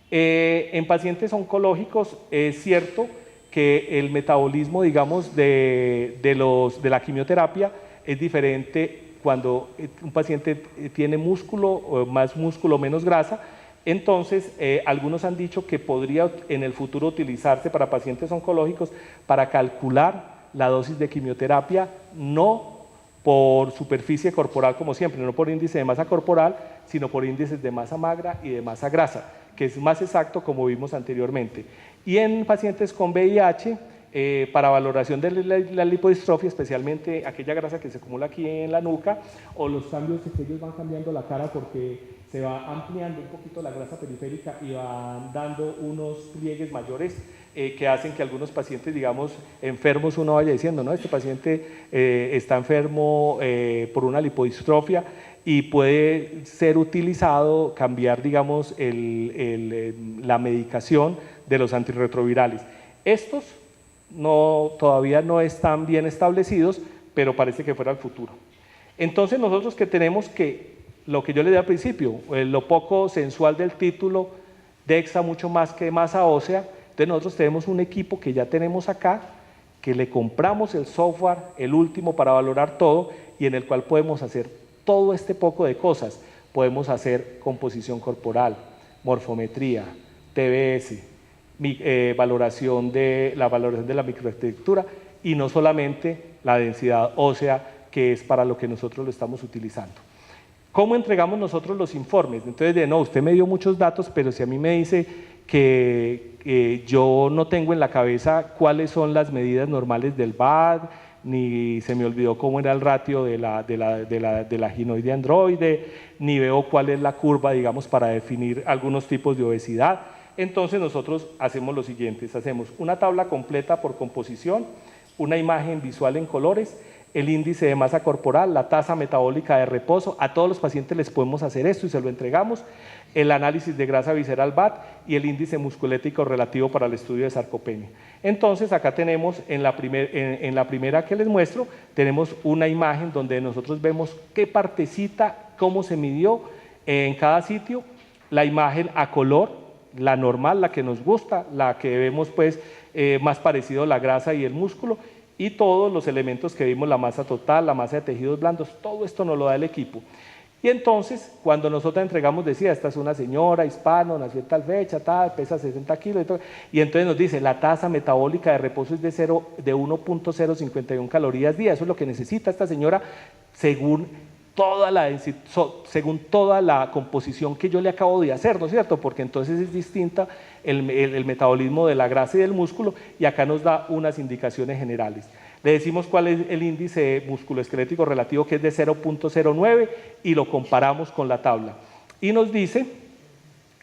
En pacientes oncológicos es cierto que el metabolismo, digamos, de la quimioterapia es diferente cuando un paciente tiene músculo, o más músculo, menos grasa. Entonces, algunos han dicho que podría en el futuro utilizarse para pacientes oncológicos para calcular la dosis de quimioterapia, no por superficie corporal como siempre, no por índice de masa corporal, sino por índices de masa magra y de masa grasa, que es más exacto como vimos anteriormente. Y en pacientes con VIH para valoración de la lipodistrofia, especialmente aquella grasa que se acumula aquí en la nuca, o los cambios que ellos van cambiando la cara porque se va ampliando un poquito la grasa periférica y van dando unos pliegues mayores que hacen que algunos pacientes, digamos, enfermos, uno vaya diciendo, no, este paciente está enfermo por una lipodistrofia, y puede ser utilizado, cambiar, digamos, la medicación de los antirretrovirales. Estos todavía no están bien establecidos, pero parece que fuera el futuro. Entonces nosotros que tenemos que, lo que yo le di al principio, lo poco sensual del título, DEXA mucho más que masa ósea, entonces nosotros tenemos un equipo que ya tenemos acá, que le compramos el software, el último para valorar todo, y en el cual podemos hacer todo este poco de cosas. Podemos hacer composición corporal, morfometría, TBS, valoración de la microarquitectura, y no solamente la densidad ósea, que es para lo que nosotros lo estamos utilizando. ¿Cómo entregamos nosotros los informes? Entonces, no, usted me dio muchos datos, pero si a mí me dice que yo no tengo en la cabeza cuáles son las medidas normales del BAD, ni se me olvidó cómo era el ratio de la ginoide androide, ni veo cuál es la curva, digamos, para definir algunos tipos de obesidad. Entonces nosotros hacemos lo siguiente, hacemos una tabla completa por composición, una imagen visual en colores, el índice de masa corporal, la tasa metabólica de reposo, a todos los pacientes les podemos hacer esto y se lo entregamos, el análisis de grasa visceral BAT y el índice musculético relativo para el estudio de sarcopenia. Entonces acá tenemos, en la primera que les muestro, tenemos una imagen donde nosotros vemos qué partecita, cómo se midió en cada sitio, la imagen a color, la normal, la que nos gusta, la que vemos pues más parecido a la grasa y el músculo, y todos los elementos que vimos, la masa total, la masa de tejidos blandos, todo esto nos lo da el equipo. Y entonces, cuando nosotros entregamos, decía, esta es una señora hispano, nació en tal fecha, tal, pesa 60 kilos, y entonces nos dice, la tasa metabólica de reposo es de 1.051 calorías día, eso es lo que necesita esta señora según toda la composición que yo le acabo de hacer, ¿no es cierto? Porque entonces es distinta el metabolismo de la grasa y del músculo, y acá nos da unas indicaciones generales. Le decimos cuál es el índice musculoesquelético relativo, que es de 0.09, y lo comparamos con la tabla. Y nos dice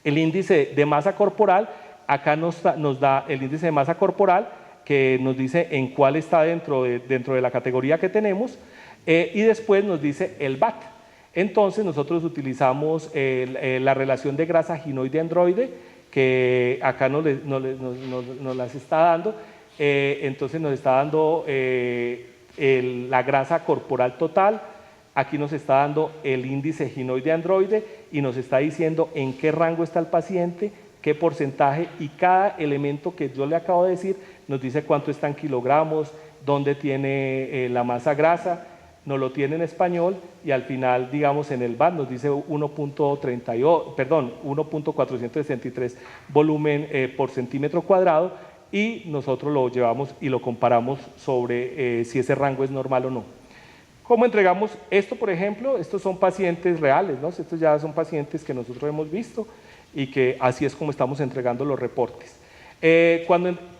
el índice de masa corporal, acá nos da el índice de masa corporal, que nos dice en cuál está dentro de la categoría que tenemos, y después nos dice el BAT. Entonces nosotros utilizamos la relación de grasa ginoide androide, que acá nos las está dando. Entonces nos está dando la grasa corporal total, aquí nos está dando el índice ginoide androide y nos está diciendo en qué rango está el paciente, qué porcentaje, y cada elemento que yo le acabo de decir nos dice cuánto está en kilogramos, dónde tiene la masa grasa, nos lo tiene en español, y al final, digamos, en el BAT nos dice 1.463 volumen por centímetro cuadrado, y nosotros lo llevamos y lo comparamos sobre si ese rango es normal o no. ¿Cómo entregamos esto, por ejemplo? Estos son pacientes reales, ¿no? Estos ya son pacientes que nosotros hemos visto, y que así es como estamos entregando los reportes.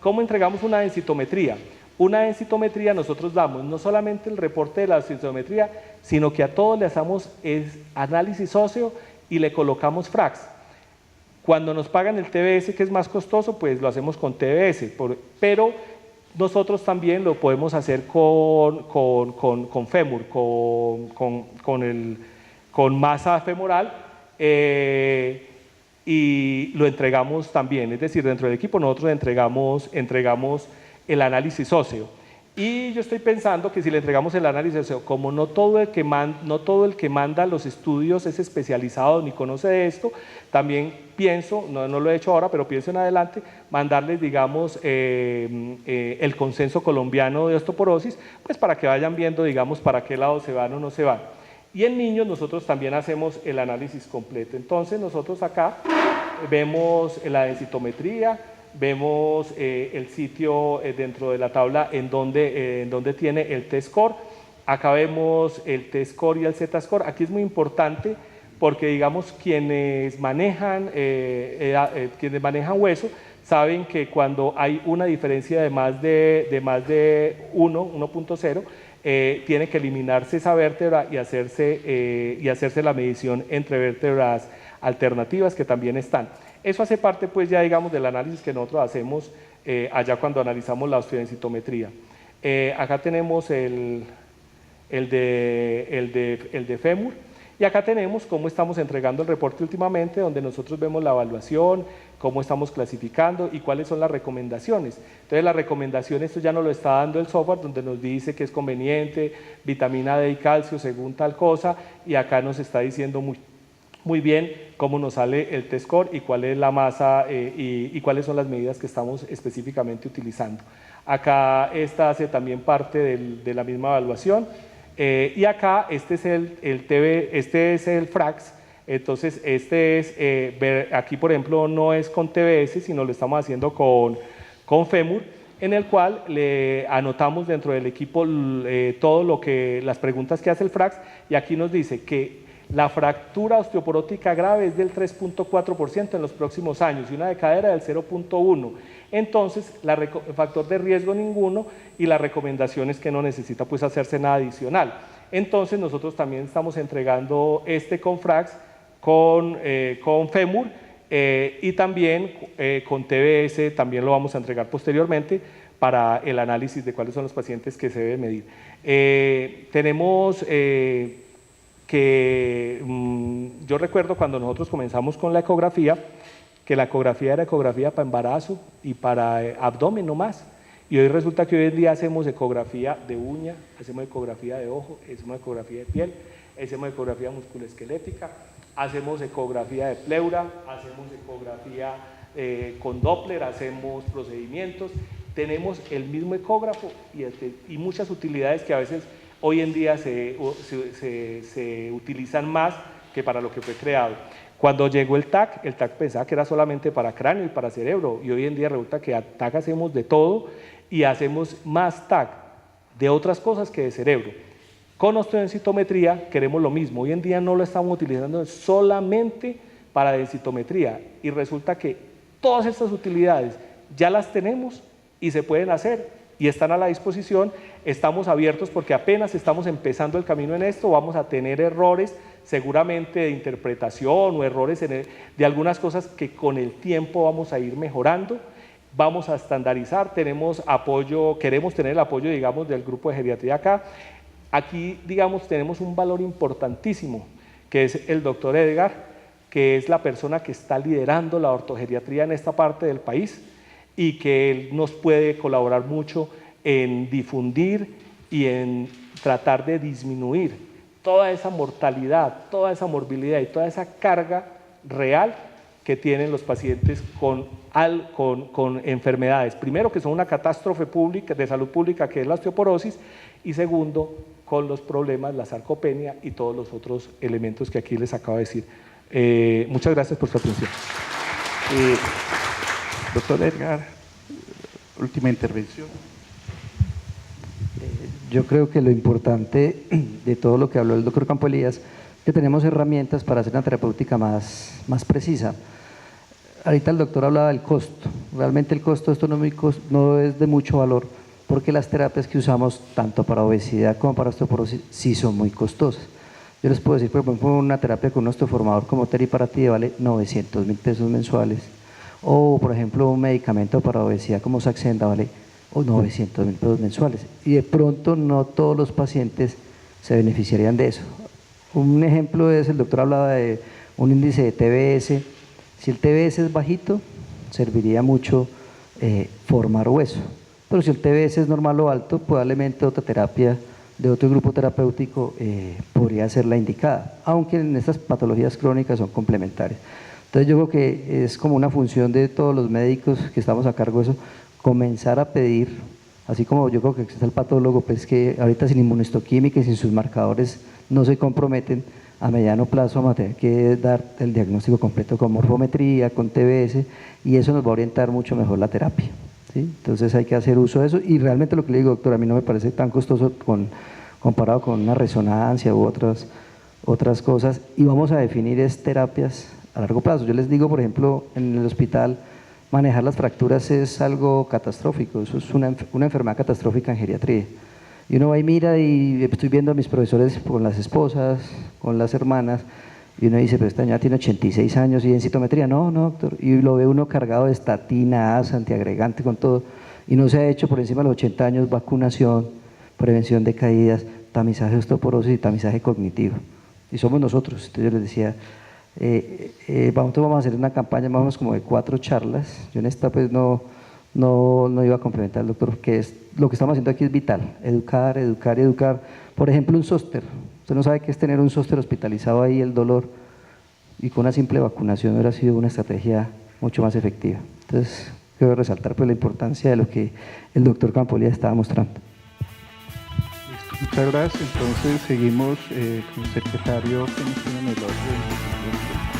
¿Cómo entregamos una densitometría? Una densitometría nosotros damos no solamente el reporte de la densitometría, sino que a todos le hacemos análisis óseo y le colocamos FRAX. Cuando nos pagan el TBS, que es más costoso, pues lo hacemos con TBS, pero nosotros también lo podemos hacer con fémur, con masa femoral, y lo entregamos también, es decir, dentro del equipo nosotros entregamos el análisis óseo. Y yo estoy pensando que si le entregamos el análisis óseo, como no todo el que manda los estudios es especializado ni conoce de esto, también pienso, no lo he hecho ahora, pero pienso en adelante, mandarles, digamos, el consenso colombiano de osteoporosis, pues para que vayan viendo, digamos, para qué lado se van o no se van. Y en niños nosotros también hacemos el análisis completo. Entonces nosotros acá vemos la densitometría, vemos el sitio dentro de la tabla en donde tiene el T-score. Acá vemos el T-score y el Z-score. Aquí es muy importante porque digamos quienes manejan hueso saben que cuando hay una diferencia de más de 1.0, tiene que eliminarse esa vértebra y hacerse la medición entre vértebras alternativas que también están. Eso hace parte pues ya digamos del análisis que nosotros hacemos allá cuando analizamos la osteodensitometría. Acá tenemos el de fémur, y acá tenemos cómo estamos entregando el reporte últimamente, donde nosotros vemos la evaluación, cómo estamos clasificando y cuáles son las recomendaciones. Entonces las recomendaciones, esto ya nos lo está dando el software, donde nos dice que es conveniente, vitamina D y calcio según tal cosa, y acá nos está diciendo muy bien cómo nos sale el test score y cuál es la masa y cuáles son las medidas que estamos específicamente utilizando. Acá esta hace también parte de la misma evaluación. Y acá este es el FRAX, entonces aquí por ejemplo no es con TBS, sino lo estamos haciendo con fémur, en el cual le anotamos dentro del equipo las preguntas que hace el FRAX, y aquí nos dice que la fractura osteoporótica grave es del 3.4% en los próximos años y una de cadera del 0.1%. Entonces, factor de riesgo ninguno, y la recomendación es que no necesita pues hacerse nada adicional. Entonces, nosotros también estamos entregando con FRAX, con fémur, y también con TBS, también lo vamos a entregar posteriormente para el análisis de cuáles son los pacientes que se deben medir. Tenemos yo recuerdo cuando nosotros comenzamos con la ecografía, que la ecografía era ecografía para embarazo y para abdomen no más, y hoy resulta que hoy en día hacemos ecografía de uña, hacemos ecografía de ojo, hacemos ecografía de piel, hacemos ecografía musculoesquelética, hacemos ecografía de pleura, hacemos ecografía con Doppler, hacemos procedimientos, tenemos el mismo ecógrafo y muchas utilidades que a veces hoy en día se utilizan más que para lo que fue creado. Cuando llegó el TAC pensaba que era solamente para cráneo y para cerebro, y hoy en día resulta que a TAC hacemos de todo y hacemos más TAC de otras cosas que de cerebro. Con osteodensitometría queremos lo mismo, hoy en día no lo estamos utilizando solamente para densitometría, y resulta que todas estas utilidades ya las tenemos y se pueden hacer y están a la disposición. Estamos abiertos porque apenas estamos empezando el camino en esto, vamos a tener errores seguramente de interpretación o errores de algunas cosas que con el tiempo vamos a ir mejorando, vamos a estandarizar, queremos tener el apoyo digamos del grupo de geriatría acá. Aquí digamos tenemos un valor importantísimo que es el doctor Edgar, que es la persona que está liderando la ortogeriatría en esta parte del país, y que él nos puede colaborar mucho en difundir y en tratar de disminuir toda esa mortalidad, toda esa morbilidad y toda esa carga real que tienen los pacientes con enfermedades. Primero, que son una catástrofe pública, de salud pública, que es la osteoporosis, y segundo, con los problemas, la sarcopenia y todos los otros elementos que aquí les acabo de decir. Muchas gracias por su atención.
Doctor Edgar, última intervención.
Yo creo que lo importante de todo lo que habló el doctor Campo Elías es que tenemos herramientas para hacer una terapéutica más precisa. Ahorita el doctor hablaba del costo. Realmente el costo de estos no es de mucho valor, porque las terapias que usamos tanto para obesidad como para osteoporosis sí son muy costosas. Yo les puedo decir, por ejemplo, una terapia con un osteoformador como teriparatide vale 900.000 pesos mensuales, o por ejemplo un medicamento para obesidad como Saxenda vale 900.000 pesos mensuales, y de pronto no todos los pacientes se beneficiarían de eso. Un ejemplo es, el doctor hablaba de un índice de TBS. Si el TBS es bajito, serviría mucho formar hueso, pero si el TBS es normal o alto, probablemente otra terapia de otro grupo terapéutico podría ser la indicada, aunque en estas patologías crónicas son complementarias. Entonces yo creo que es como una función de todos los médicos que estamos a cargo de eso, comenzar a pedir, así como yo creo que está el patólogo, pues que ahorita sin inmunohistoquímica y sin sus marcadores no se comprometen, a mediano plazo vamos a tener que dar el diagnóstico completo con morfometría, con TBS, y eso nos va a orientar mucho mejor la terapia, ¿sí? Entonces hay que hacer uso de eso, y realmente lo que le digo, doctor, a mí no me parece tan costoso comparado con una resonancia u otras cosas, y vamos a definir terapias a largo plazo. Yo les digo, por ejemplo, en el hospital, manejar las fracturas es algo catastrófico, eso es una enfermedad catastrófica en geriatría. Y uno va y mira, y estoy viendo a mis profesores con las esposas, con las hermanas, y uno dice, pero esta niña tiene 86 años y en citometría, no, no, doctor. Y lo ve uno cargado de estatina, asa, antiagregante, con todo, y no se ha hecho por encima de los 80 años vacunación, prevención de caídas, tamizaje de osteoporosis y tamizaje cognitivo. Y somos nosotros. Entonces yo les decía, vamos a hacer una campaña más o menos como de 4 charlas. Yo en esta pues no iba a complementar al doctor, que es lo que estamos haciendo aquí es vital, educar, educar y educar. Por ejemplo, un zóster. Usted no sabe qué es tener un zóster hospitalizado ahí, el dolor, y con una simple vacunación hubiera sido una estrategia mucho más efectiva. Entonces, quiero resaltar pues la importancia de lo que el doctor Campolias estaba mostrando.
Muchas gracias. Entonces seguimos con el secretario que nos tiene en el orden.